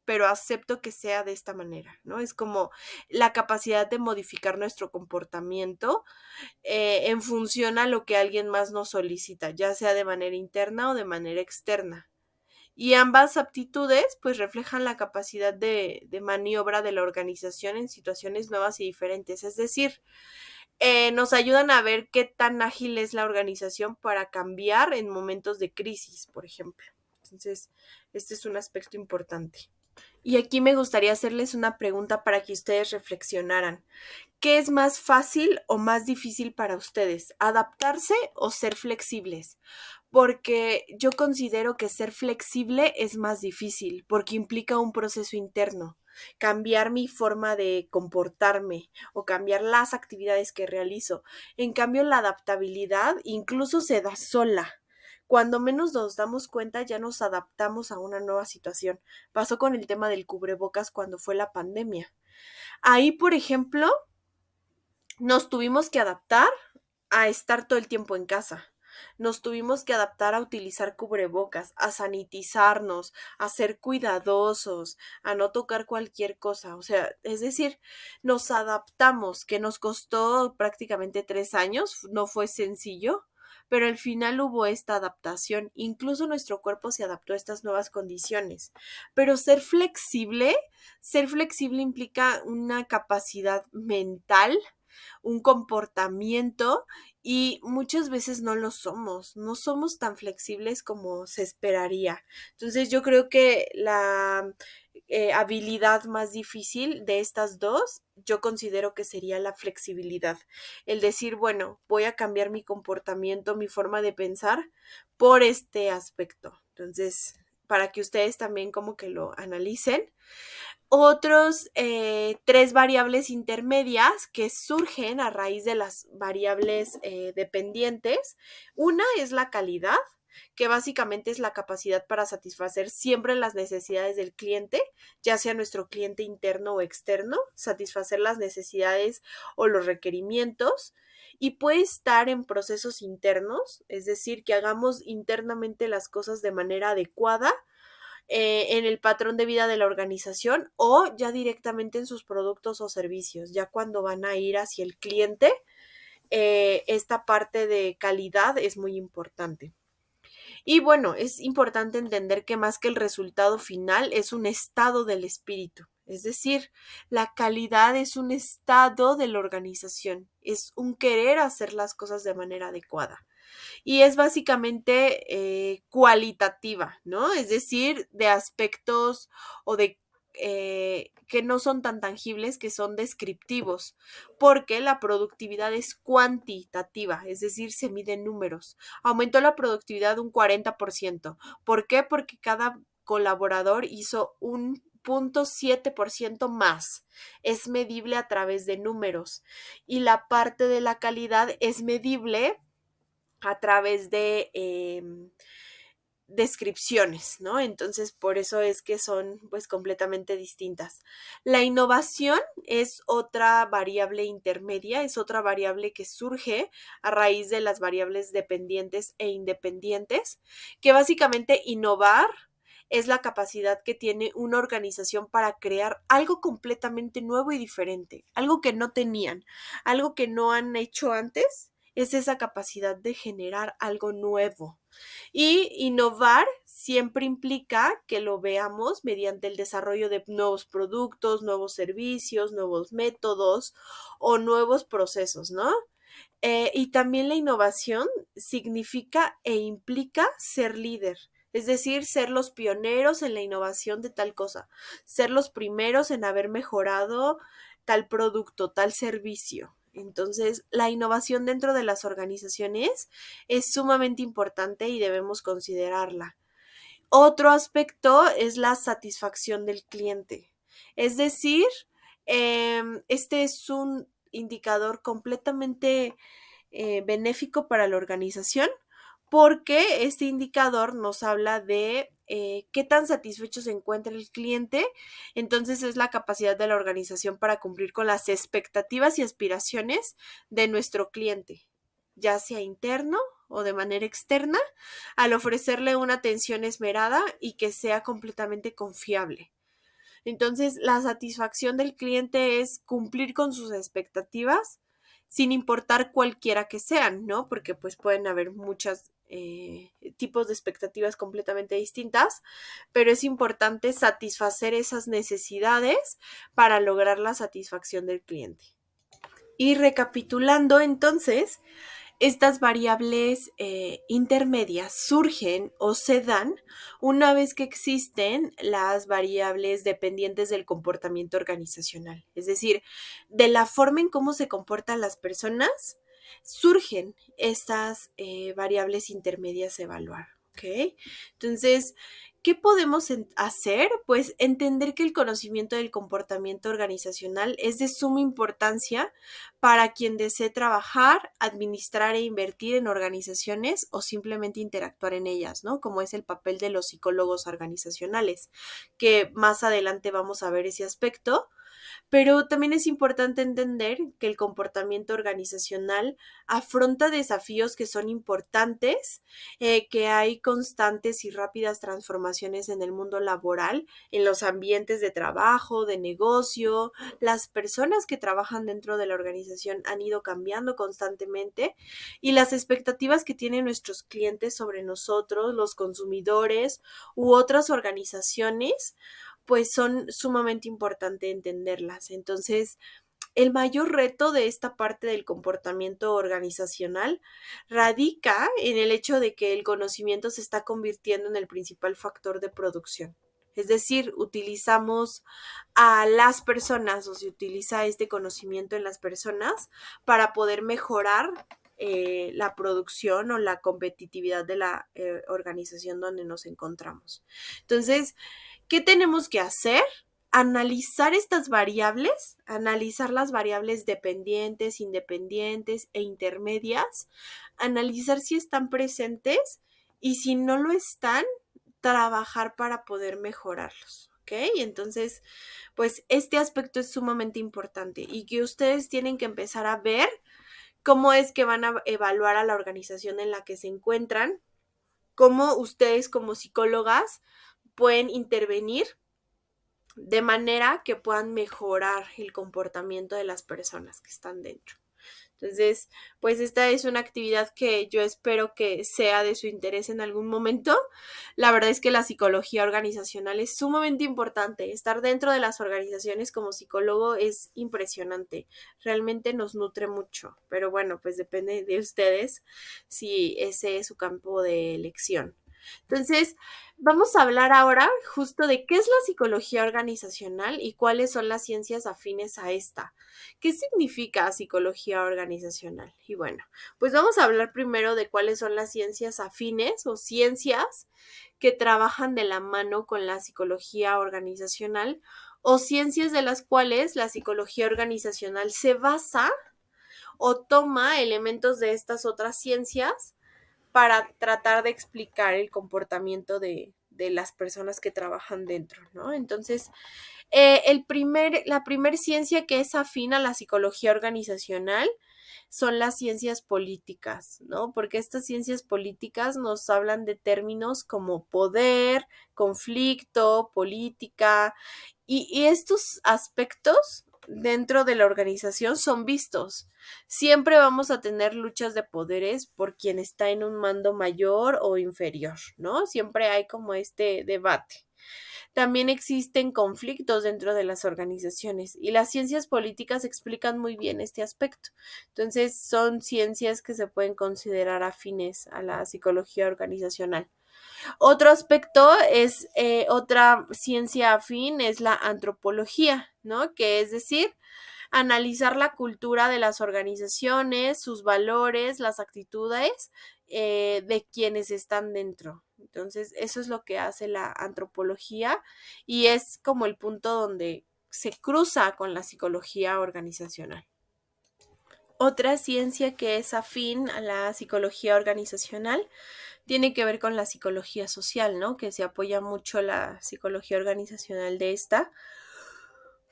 Speaker 1: pero acepto que sea de esta manera, ¿no? Es como la capacidad de modificar nuestro comportamiento en función a lo que alguien más nos solicita, ya sea de manera interna o de manera externa. Y ambas aptitudes pues reflejan la capacidad de maniobra de la organización en situaciones nuevas y diferentes. Es decir, nos ayudan a ver qué tan ágil es la organización para cambiar en momentos de crisis, por ejemplo. Entonces, este es un aspecto importante. Y aquí me gustaría hacerles una pregunta para que ustedes reflexionaran. ¿Qué es más fácil o más difícil para ustedes? ¿Adaptarse o ser flexibles? Porque yo considero que ser flexible es más difícil, porque implica un proceso interno, cambiar mi forma de comportarme o cambiar las actividades que realizo. En cambio, la adaptabilidad incluso se da sola. Cuando menos nos damos cuenta, ya nos adaptamos a una nueva situación. Pasó con el tema del cubrebocas cuando fue la pandemia. Ahí, por ejemplo, nos tuvimos que adaptar a estar todo el tiempo en casa. Nos tuvimos que adaptar a utilizar cubrebocas, a sanitizarnos, a ser cuidadosos, a no tocar cualquier cosa. O sea, es decir, nos adaptamos, que nos costó prácticamente 3 años, no fue sencillo, pero al final hubo esta adaptación. Incluso nuestro cuerpo se adaptó a estas nuevas condiciones. Pero ser flexible implica una capacidad mental, un comportamiento y muchas veces no lo somos, no somos tan flexibles como se esperaría. Entonces yo creo que habilidad más difícil de estas dos, yo considero que sería la flexibilidad. El decir, bueno, voy a cambiar mi comportamiento, mi forma de pensar por este aspecto. Entonces, para que ustedes también como que lo analicen. Otros tres variables intermedias que surgen a raíz de las variables dependientes. Una es la calidad, que básicamente es la capacidad para satisfacer siempre las necesidades del cliente, ya sea nuestro cliente interno o externo, satisfacer las necesidades o los requerimientos. Y puede estar en procesos internos, es decir, que hagamos internamente las cosas de manera adecuada en el patrón de vida de la organización o ya directamente en sus productos o servicios, ya cuando van a ir hacia el cliente, esta parte de calidad es muy importante. Y bueno, es importante entender que más que el resultado final es un estado del espíritu. Es decir, la calidad es un estado de la organización, es un querer hacer las cosas de manera adecuada. Y es básicamente cualitativa, ¿no? Es decir, de aspectos o de que no son tan tangibles, que son descriptivos, porque la productividad es cuantitativa, es decir, se mide en números. Aumentó la productividad un 40%. ¿Por qué? Porque cada colaborador hizo un 0.7% más. Es medible a través de números. Y la parte de la calidad es medible a través de descripciones, ¿no? Entonces, por eso es que son pues completamente distintas. La innovación es otra variable intermedia, es otra variable que surge a raíz de las variables dependientes e independientes, que básicamente innovar es la capacidad que tiene una organización para crear algo completamente nuevo y diferente, algo que no tenían, algo que no han hecho antes, es esa capacidad de generar algo nuevo. Y innovar siempre implica que lo veamos mediante el desarrollo de nuevos productos, nuevos servicios, nuevos métodos o nuevos procesos, ¿no? Y también la innovación significa e implica ser líder, es decir, ser los pioneros en la innovación de tal cosa, ser los primeros en haber mejorado tal producto, tal servicio. Entonces, la innovación dentro de las organizaciones es sumamente importante y debemos considerarla. Otro aspecto es la satisfacción del cliente. Es decir, este es un indicador completamente benéfico para la organización porque este indicador nos habla de qué tan satisfecho se encuentra el cliente, entonces es la capacidad de la organización para cumplir con las expectativas y aspiraciones de nuestro cliente, ya sea interno o de manera externa, al ofrecerle una atención esmerada y que sea completamente confiable. Entonces, la satisfacción del cliente es cumplir con sus expectativas sin importar cualquiera que sean, ¿no? Porque pues pueden haber muchos tipos de expectativas completamente distintas, pero es importante satisfacer esas necesidades para lograr la satisfacción del cliente. Y recapitulando entonces, estas variables intermedias surgen o se dan una vez que existen las variables dependientes del comportamiento organizacional. Es decir, de la forma en cómo se comportan las personas, surgen estas variables intermedias a evaluar. ¿Ok? Entonces, ¿qué podemos hacer? Pues entender que el conocimiento del comportamiento organizacional es de suma importancia para quien desee trabajar, administrar e invertir en organizaciones o simplemente interactuar en ellas, ¿no? Como es el papel de los psicólogos organizacionales, que más adelante vamos a ver ese aspecto. Pero también es importante entender que el comportamiento organizacional afronta desafíos que son importantes, que hay constantes y rápidas transformaciones en el mundo laboral, en los ambientes de trabajo, de negocio. Las personas que trabajan dentro de la organización han ido cambiando constantemente y las expectativas que tienen nuestros clientes sobre nosotros, los consumidores u otras organizaciones, pues son sumamente importante entenderlas. Entonces, el mayor reto de esta parte del comportamiento organizacional radica en el hecho de que el conocimiento se está convirtiendo en el principal factor de producción. Es decir, utilizamos a las personas o se utiliza este conocimiento en las personas para poder mejorar la producción o la competitividad de la organización donde nos encontramos. Entonces, ¿qué tenemos que hacer? Analizar estas variables, analizar las variables dependientes, independientes e intermedias, analizar si están presentes y si no lo están, trabajar para poder mejorarlos. ¿Ok? Entonces, pues este aspecto es sumamente importante y que ustedes tienen que empezar a ver cómo es que van a evaluar a la organización en la que se encuentran, cómo ustedes como psicólogas pueden intervenir de manera que puedan mejorar el comportamiento de las personas que están dentro. Entonces, pues esta es una actividad que yo espero que sea de su interés en algún momento. La verdad es que la psicología organizacional es sumamente importante. Estar dentro de las organizaciones como psicólogo es impresionante. Realmente nos nutre mucho. Pero bueno, pues depende de ustedes si ese es su campo de elección. Entonces, vamos a hablar ahora justo de qué es la psicología organizacional y cuáles son las ciencias afines a esta. ¿Qué significa psicología organizacional? Y bueno, pues vamos a hablar primero de cuáles son las ciencias afines o ciencias que trabajan de la mano con la psicología organizacional o ciencias de las cuales la psicología organizacional se basa o toma elementos de estas otras ciencias para tratar de explicar el comportamiento de las personas que trabajan dentro, ¿no? Entonces, la primer ciencia que es afín a la psicología organizacional son las ciencias políticas, ¿no? Porque estas ciencias políticas nos hablan de términos como poder, conflicto, política, y estos aspectos dentro de la organización son vistos. Siempre vamos a tener luchas de poderes por quien está en un mando mayor o inferior, ¿no? Siempre hay como este debate. También existen conflictos dentro de las organizaciones y las ciencias políticas explican muy bien este aspecto. Entonces, son ciencias que se pueden considerar afines a la psicología organizacional. Otro aspecto es, otra ciencia afín es la antropología, ¿no? Que es decir, analizar la cultura de las organizaciones, sus valores, las actitudes de quienes están dentro. Entonces, eso es lo que hace la antropología y es como el punto donde se cruza con la psicología organizacional. Otra ciencia que es afín a la psicología organizacional tiene que ver con la psicología social, ¿no? Que se apoya mucho la psicología organizacional de esta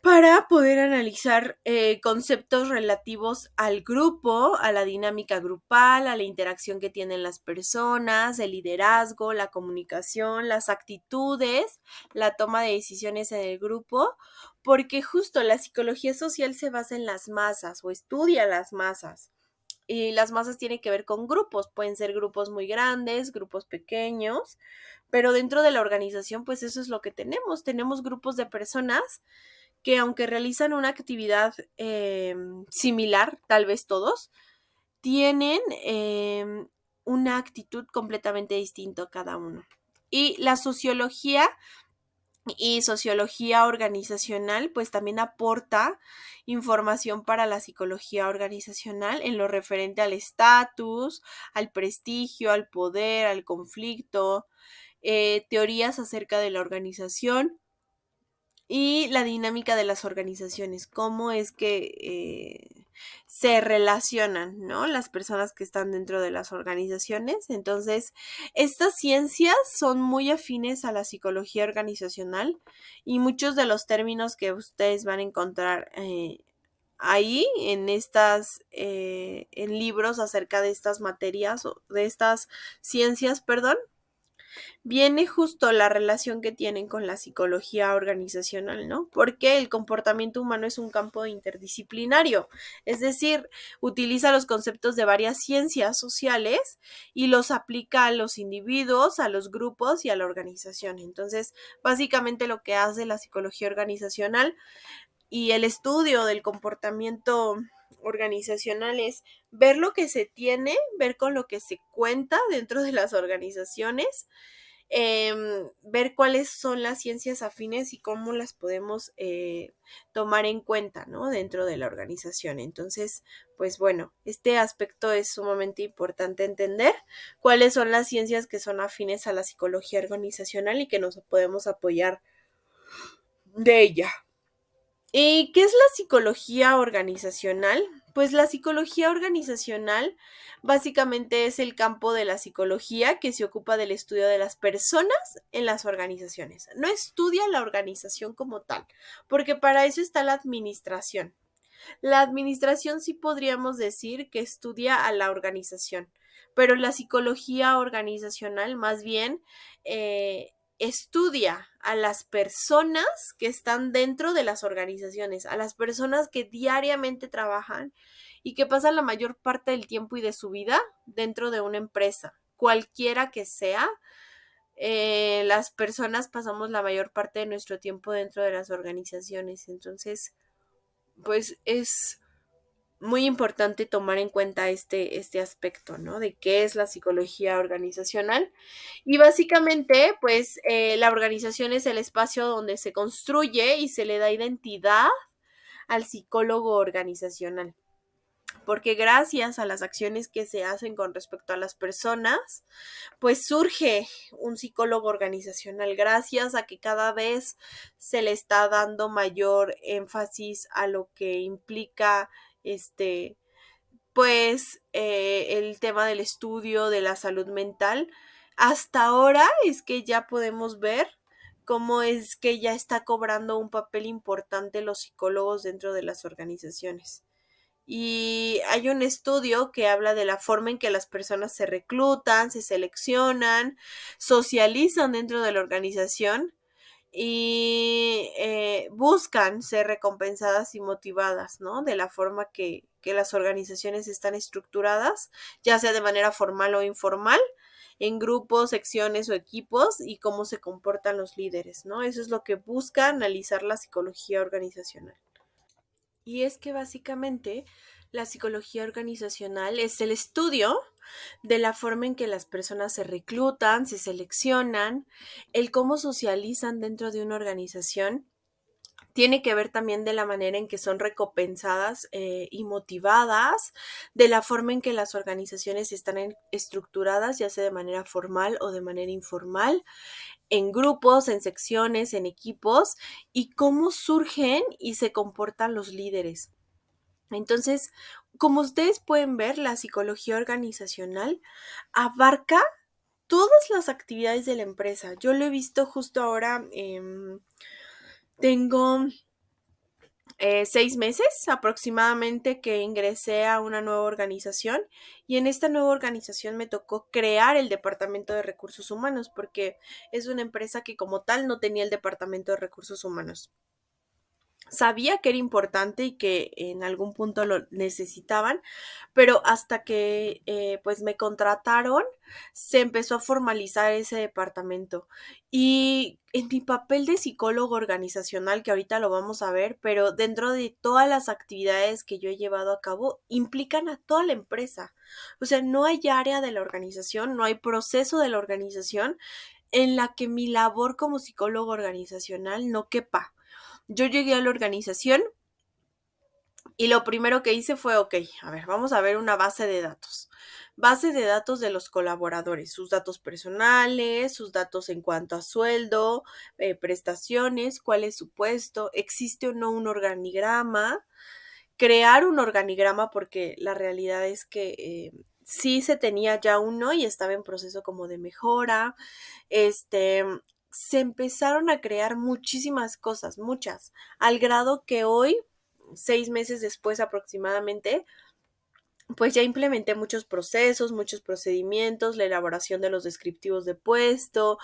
Speaker 1: para poder analizar conceptos relativos al grupo, a la dinámica grupal, a la interacción que tienen las personas, el liderazgo, la comunicación, las actitudes, la toma de decisiones en el grupo, porque justo la psicología social se basa en las masas o estudia las masas. Y las masas tienen que ver con grupos, pueden ser grupos muy grandes, grupos pequeños, pero dentro de la organización, pues eso es lo que tenemos grupos de personas que aunque realizan una actividad similar, tal vez todos, tienen una actitud completamente distinta cada uno. Y la sociología y sociología organizacional, pues también aporta información para la psicología organizacional en lo referente al estatus, al prestigio, al poder, al conflicto, teorías acerca de la organización y la dinámica de las organizaciones, cómo es que se relacionan, ¿no? Las personas que están dentro de las organizaciones. Entonces, estas ciencias son muy afines a la psicología organizacional y muchos de los términos que ustedes van a encontrar ahí en libros acerca de estas materias o de estas ciencias, perdón, viene justo la relación que tienen con la psicología organizacional, ¿no? Porque el comportamiento humano es un campo interdisciplinario, es decir, utiliza los conceptos de varias ciencias sociales y los aplica a los individuos, a los grupos y a la organización. Entonces, básicamente lo que hace la psicología organizacional y el estudio del comportamiento organizacional es ver lo que se tiene, ver con lo que se cuenta dentro de las organizaciones ver cuáles son las ciencias afines y cómo las podemos tomar en cuenta, ¿no? Dentro de la organización. Entonces, pues bueno, este aspecto es sumamente importante entender cuáles son las ciencias que son afines a la psicología organizacional y que nos podemos apoyar de ella. ¿Y qué es la psicología organizacional? Pues la psicología organizacional básicamente es el campo de la psicología que se ocupa del estudio de las personas en las organizaciones. No estudia la organización como tal, porque para eso está la administración. La administración sí podríamos decir que estudia a la organización, pero la psicología organizacional más bien estudia a las personas que están dentro de las organizaciones, a las personas que diariamente trabajan y que pasan la mayor parte del tiempo y de su vida dentro de una empresa, cualquiera que sea. Las personas pasamos la mayor parte de nuestro tiempo dentro de las organizaciones, entonces, pues es muy importante tomar en cuenta este aspecto, ¿no? De qué es la psicología organizacional. Y básicamente, pues la organización es el espacio donde se construye y se le da identidad al psicólogo organizacional. Porque gracias a las acciones que se hacen con respecto a las personas, pues surge un psicólogo organizacional gracias a que cada vez se le está dando mayor énfasis a lo que implica pues el tema del estudio de la salud mental. Hasta ahora es que ya podemos ver cómo es que ya está cobrando un papel importante los psicólogos dentro de las organizaciones. Y hay un estudio que habla de la forma en que las personas se reclutan, se seleccionan, socializan dentro de la organización y buscan ser recompensadas y motivadas, ¿no? De la forma que las organizaciones están estructuradas, ya sea de manera formal o informal, en grupos, secciones o equipos y cómo se comportan los líderes, ¿no? Eso es lo que busca analizar la psicología organizacional. Y es que básicamente la psicología organizacional es el estudio de la forma en que las personas se reclutan, se seleccionan, el cómo socializan dentro de una organización. Tiene que ver también de la manera en que son recompensadas y motivadas, de la forma en que las organizaciones están estructuradas, ya sea de manera formal o de manera informal, en grupos, en secciones, en equipos, y cómo surgen y se comportan los líderes. Entonces, como ustedes pueden ver, la psicología organizacional abarca todas las actividades de la empresa. Yo lo he visto justo ahora, tengo 6 meses aproximadamente que ingresé a una nueva organización y en esta nueva organización me tocó crear el departamento de recursos humanos porque es una empresa que como tal no tenía el departamento de recursos humanos. Sabía que era importante y que en algún punto lo necesitaban, pero hasta que pues me contrataron, se empezó a formalizar ese departamento. Y en mi papel de psicólogo organizacional, que ahorita lo vamos a ver, pero dentro de todas las actividades que yo he llevado a cabo, implican a toda la empresa. O sea, no hay área de la organización, no hay proceso de la organización en la que mi labor como psicólogo organizacional no quepa. Yo llegué a la organización y lo primero que hice fue, ok, a ver, vamos a ver una base de datos. Base de datos de los colaboradores, sus datos personales, sus datos en cuanto a sueldo, prestaciones, cuál es su puesto, existe o no un organigrama, crear un organigrama porque la realidad es que sí se tenía ya uno y estaba en proceso como de mejora. Se empezaron a crear muchísimas cosas, muchas, al grado que hoy, 6 meses después aproximadamente, pues ya implementé muchos procesos, muchos procedimientos, la elaboración de los descriptivos de puesto,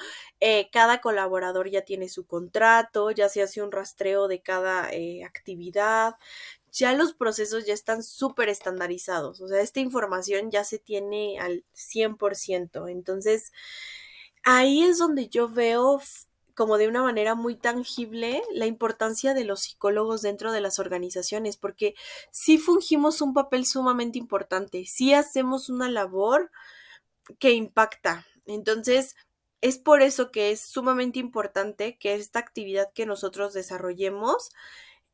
Speaker 1: cada colaborador ya tiene su contrato, ya se hace un rastreo de cada actividad, ya los procesos ya están súper estandarizados, o sea, esta información ya se tiene al 100%. Entonces, ahí es donde yo veo como de una manera muy tangible la importancia de los psicólogos dentro de las organizaciones, porque sí fungimos un papel sumamente importante, sí hacemos una labor que impacta. Entonces, Es por eso que es sumamente importante que esta actividad que nosotros desarrollemos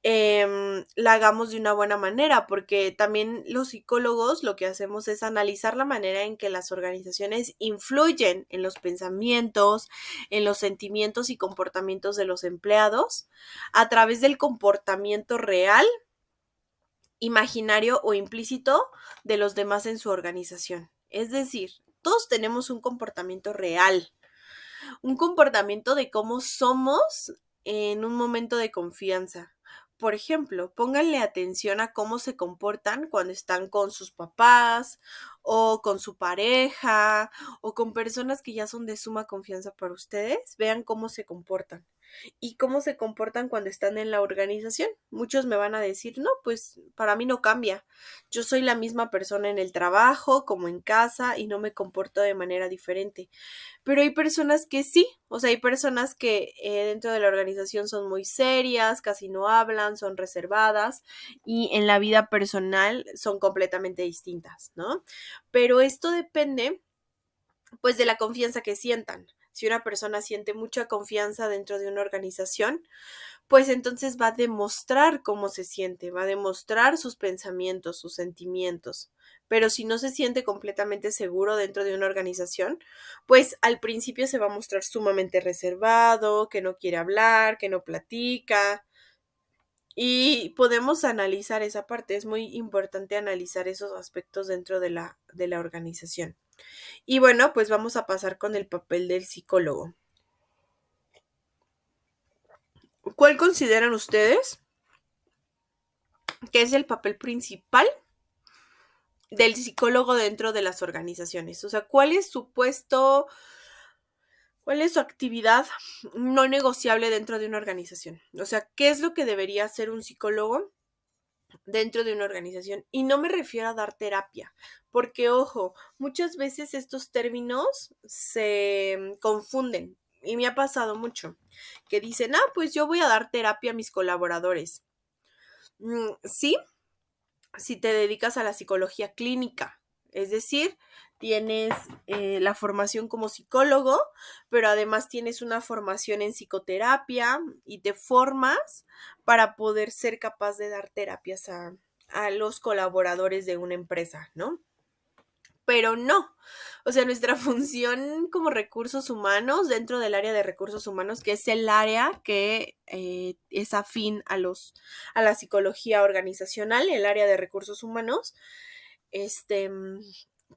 Speaker 1: la hagamos de una buena manera, porque también los psicólogos lo que hacemos es analizar la manera en que las organizaciones influyen en los pensamientos, en los sentimientos y comportamientos de los empleados a través del comportamiento real, imaginario o implícito de los demás en su organización. Es decir, todos tenemos un comportamiento real, un comportamiento de cómo somos en un momento de confianza. Por ejemplo, pónganle atención a cómo se comportan cuando están con sus papás o con su pareja o con personas que ya son de suma confianza para ustedes. Vean cómo se comportan y cómo se comportan cuando están en la organización. Muchos me van a decir, no, pues para mí no cambia. Yo soy la misma persona en el trabajo como en casa y no me comporto de manera diferente. Pero hay personas que sí, o sea, hay personas que dentro de la organización son muy serias, casi no hablan, son reservadas y en la vida personal son completamente distintas, ¿no? Pero esto depende, pues, de la confianza que sientan. Si una persona siente mucha confianza dentro de una organización, pues entonces va a demostrar cómo se siente, va a demostrar sus pensamientos, sus sentimientos. Pero si no se siente completamente seguro dentro de una organización, pues al principio se va a mostrar sumamente reservado, que no quiere hablar, que no platica. Y podemos analizar esa parte. Es muy importante analizar esos aspectos dentro de la organización. Y bueno, pues vamos a pasar con el papel del psicólogo. ¿Cuál consideran ustedes que es el papel principal del psicólogo dentro de las organizaciones? O sea, ¿cuál es su puesto, cuál es su actividad no negociable dentro de una organización? O sea, ¿qué es lo que debería hacer un psicólogo dentro de una organización? Y no me refiero a dar terapia, porque ojo, muchas veces estos términos se confunden. Y me ha pasado mucho, que dicen, pues yo voy a dar terapia a mis colaboradores. Sí, si te dedicas a la psicología clínica, es decir, tienes la formación como psicólogo, pero además tienes una formación en psicoterapia y te formas para poder ser capaz de dar terapias a los colaboradores de una empresa, ¿no? Pero no, o sea, nuestra función como recursos humanos dentro del área de recursos humanos, que es el área que es afín a la psicología organizacional, el área de recursos humanos, este,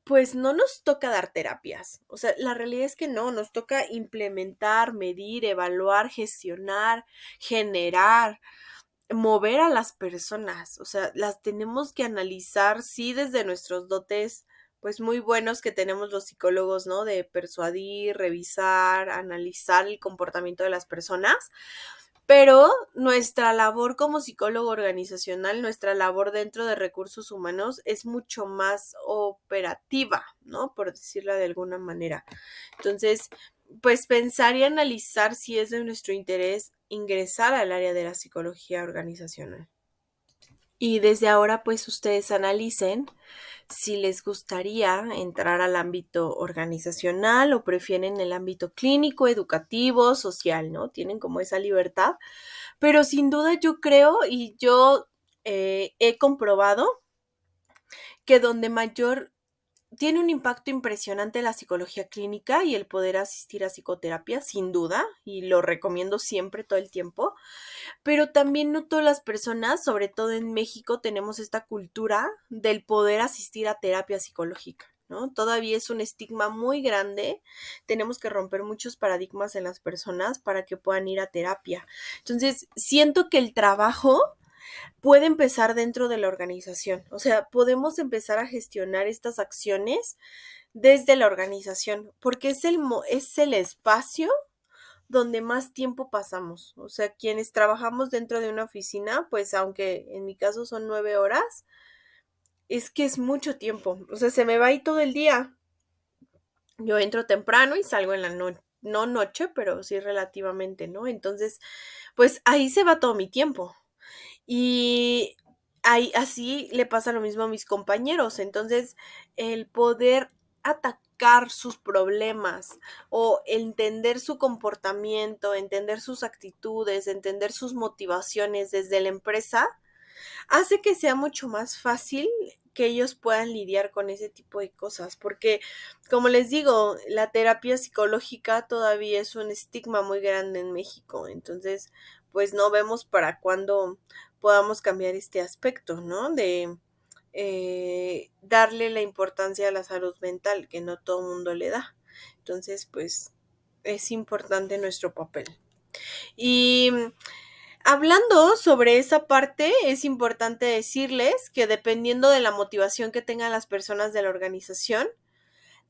Speaker 1: pues no nos toca dar terapias. O sea, la realidad es que no, nos toca implementar, medir, evaluar, gestionar, generar, mover a las personas. O sea, las tenemos que analizar, sí, desde nuestros dotes, pues muy buenos que tenemos los psicólogos, ¿no? De persuadir, revisar, analizar el comportamiento de las personas. Pero nuestra labor como psicólogo organizacional, nuestra labor dentro de recursos humanos es mucho más operativa, ¿no? Por decirlo de alguna manera. Entonces, pues pensar y analizar si es de nuestro interés ingresar al área de la psicología organizacional. Y desde ahora, pues ustedes analicen si les gustaría entrar al ámbito organizacional o prefieren el ámbito clínico, educativo, social, ¿no? Tienen como esa libertad. Pero sin duda yo creo y yo he comprobado que donde mayor tiene un impacto impresionante la psicología clínica y el poder asistir a psicoterapia, sin duda, y lo recomiendo siempre, todo el tiempo, pero también no todas las personas, sobre todo en México, tenemos esta cultura del poder asistir a terapia psicológica, ¿no? Todavía es un estigma muy grande, tenemos que romper muchos paradigmas en las personas para que puedan ir a terapia. Entonces, siento que el trabajo puede empezar dentro de la organización. O sea, podemos empezar a gestionar estas acciones desde la organización, porque es el espacio donde más tiempo pasamos. O sea, quienes trabajamos dentro de una oficina, pues aunque en mi caso son 9 horas, es que es mucho tiempo. O sea, se me va ahí todo el día. Yo entro temprano y salgo en la noche. No noche, pero sí relativamente, ¿no? Entonces, pues ahí se va todo mi tiempo. Y ahí, así le pasa lo mismo a mis compañeros. Entonces, el poder identificar sus problemas o entender su comportamiento, entender sus actitudes, entender sus motivaciones desde la empresa, hace que sea mucho más fácil que ellos puedan lidiar con ese tipo de cosas, porque como les digo, la terapia psicológica todavía es un estigma muy grande en México, entonces pues no vemos para cuándo podamos cambiar este aspecto, ¿no? De darle la importancia a la salud mental que no todo el mundo le da. Entonces pues es importante nuestro papel. Y hablando sobre esa parte, es importante decirles que dependiendo de la motivación que tengan las personas de la organización,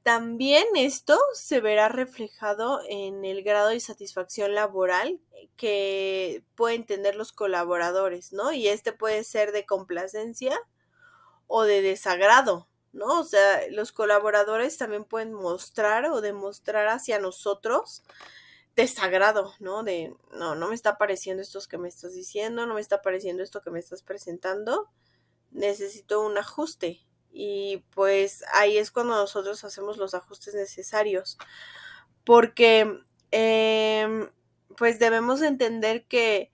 Speaker 1: también esto se verá reflejado en el grado de satisfacción laboral que pueden tener los colaboradores, ¿no? Y este puede ser de complacencia o de desagrado, ¿no? O sea, los colaboradores también pueden mostrar o demostrar hacia nosotros desagrado, ¿no? De, no me está pareciendo esto que me estás diciendo, no me está pareciendo esto que me estás presentando, necesito un ajuste. Y pues ahí es cuando nosotros hacemos los ajustes necesarios, porque pues debemos entender que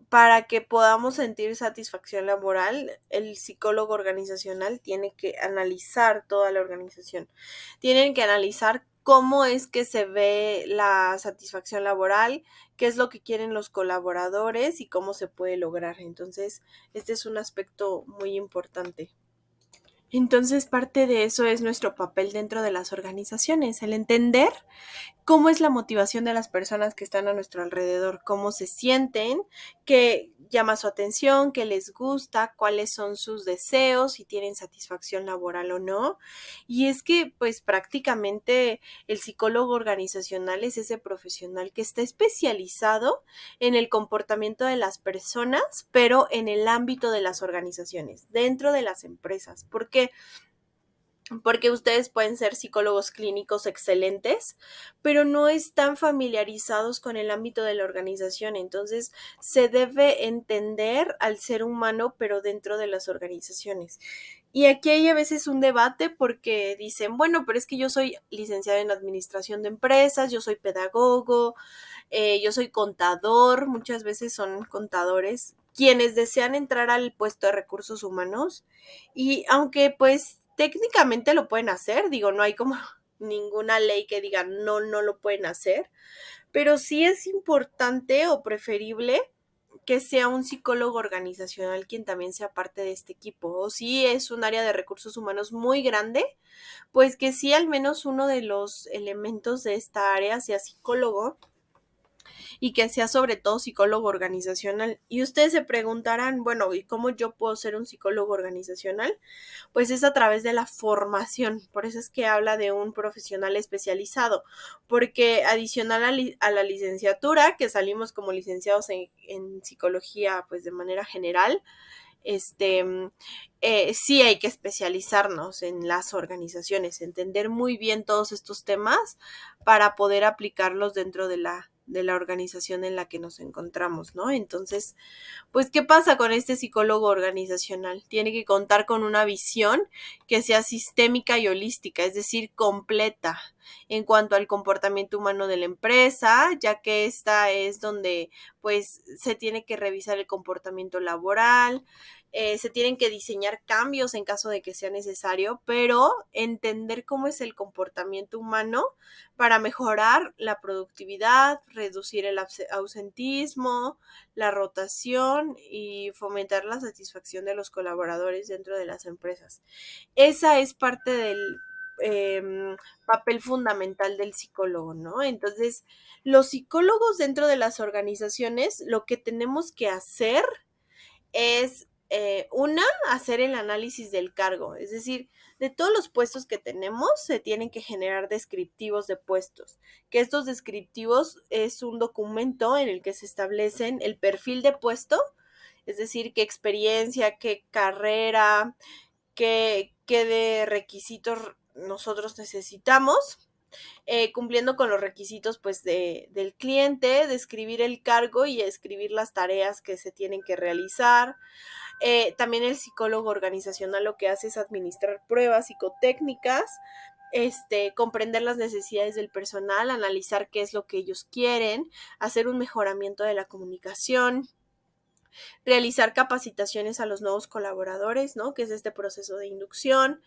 Speaker 1: para que podamos sentir satisfacción laboral, el psicólogo organizacional tiene que analizar toda la organización. Tienen que analizar cómo es que se ve la satisfacción laboral, qué es lo que quieren los colaboradores y cómo se puede lograr. Entonces, este es un aspecto muy importante. Entonces, parte de eso es nuestro papel dentro de las organizaciones, el entender cómo es la motivación de las personas que están a nuestro alrededor, cómo se sienten, qué llama su atención, qué les gusta, cuáles son sus deseos, si tienen satisfacción laboral o no. Y es que, pues prácticamente el psicólogo organizacional es ese profesional que está especializado en el comportamiento de las personas, pero en el ámbito de las organizaciones, dentro de las empresas. ¿Por qué? Porque ustedes pueden ser psicólogos clínicos excelentes, pero no están familiarizados con el ámbito de la organización. Entonces, se debe entender al ser humano, pero dentro de las organizaciones. Y aquí hay a veces un debate porque dicen, bueno, pero es que yo soy licenciado en administración de empresas, yo soy pedagogo, yo soy contador, muchas veces son contadores quienes desean entrar al puesto de recursos humanos y aunque pues técnicamente lo pueden hacer, digo, no hay como ninguna ley que diga no lo pueden hacer, pero sí es importante o preferible que sea un psicólogo organizacional quien también sea parte de este equipo, o si es un área de recursos humanos muy grande, pues que sí al menos uno de los elementos de esta área sea psicólogo y que sea sobre todo psicólogo organizacional. Y ustedes se preguntarán, bueno, ¿y cómo yo puedo ser un psicólogo organizacional? Pues es a través de la formación. Por eso es que habla de un profesional especializado, porque adicional a la licenciatura, que salimos como licenciados en psicología, pues de manera general, sí hay que especializarnos en las organizaciones, entender muy bien todos estos temas para poder aplicarlos dentro de la organización en la que nos encontramos, ¿no? Entonces, pues, ¿qué pasa con este psicólogo organizacional? Tiene que contar con una visión que sea sistémica y holística, es decir, completa en cuanto al comportamiento humano de la empresa, ya que esta es donde, pues, se tiene que revisar el comportamiento laboral, se tienen que diseñar cambios en caso de que sea necesario, pero entender cómo es el comportamiento humano para mejorar la productividad, reducir el ausentismo, la rotación y fomentar la satisfacción de los colaboradores dentro de las empresas. Esa es parte del papel fundamental del psicólogo, ¿no? Entonces, los psicólogos dentro de las organizaciones, lo que tenemos que hacer es, hacer el análisis del cargo, es decir, de todos los puestos que tenemos, se tienen que generar descriptivos de puestos, que estos descriptivos es un documento en el que se establecen el perfil de puesto, es decir, qué experiencia, qué carrera, qué de requisitos nosotros necesitamos, cumpliendo con los requisitos pues del cliente, describir el cargo y escribir las tareas que se tienen que realizar. También el psicólogo organizacional lo que hace es administrar pruebas psicotécnicas comprender las necesidades del personal, analizar qué es lo que ellos quieren, hacer un mejoramiento de la comunicación, realizar capacitaciones a los nuevos colaboradores, ¿no? Que es este proceso de inducción,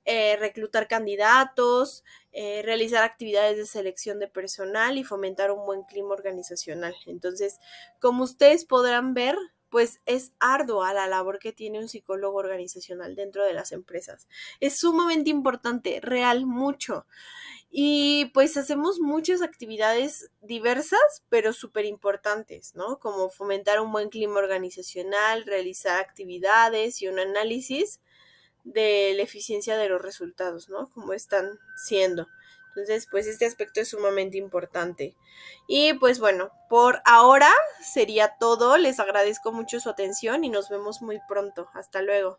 Speaker 1: reclutar candidatos, realizar actividades de selección de personal y fomentar un buen clima organizacional. Entonces, como ustedes podrán ver, pues es ardua la labor que tiene un psicólogo organizacional dentro de las empresas. Es sumamente importante, real, mucho. Y pues hacemos muchas actividades diversas, pero súper importantes, ¿no? Como fomentar un buen clima organizacional, realizar actividades y un análisis de la eficiencia de los resultados, ¿no? Como están siendo. Entonces, pues este aspecto es sumamente importante. Y pues bueno, por ahora sería todo. Les agradezco mucho su atención y nos vemos muy pronto. Hasta luego.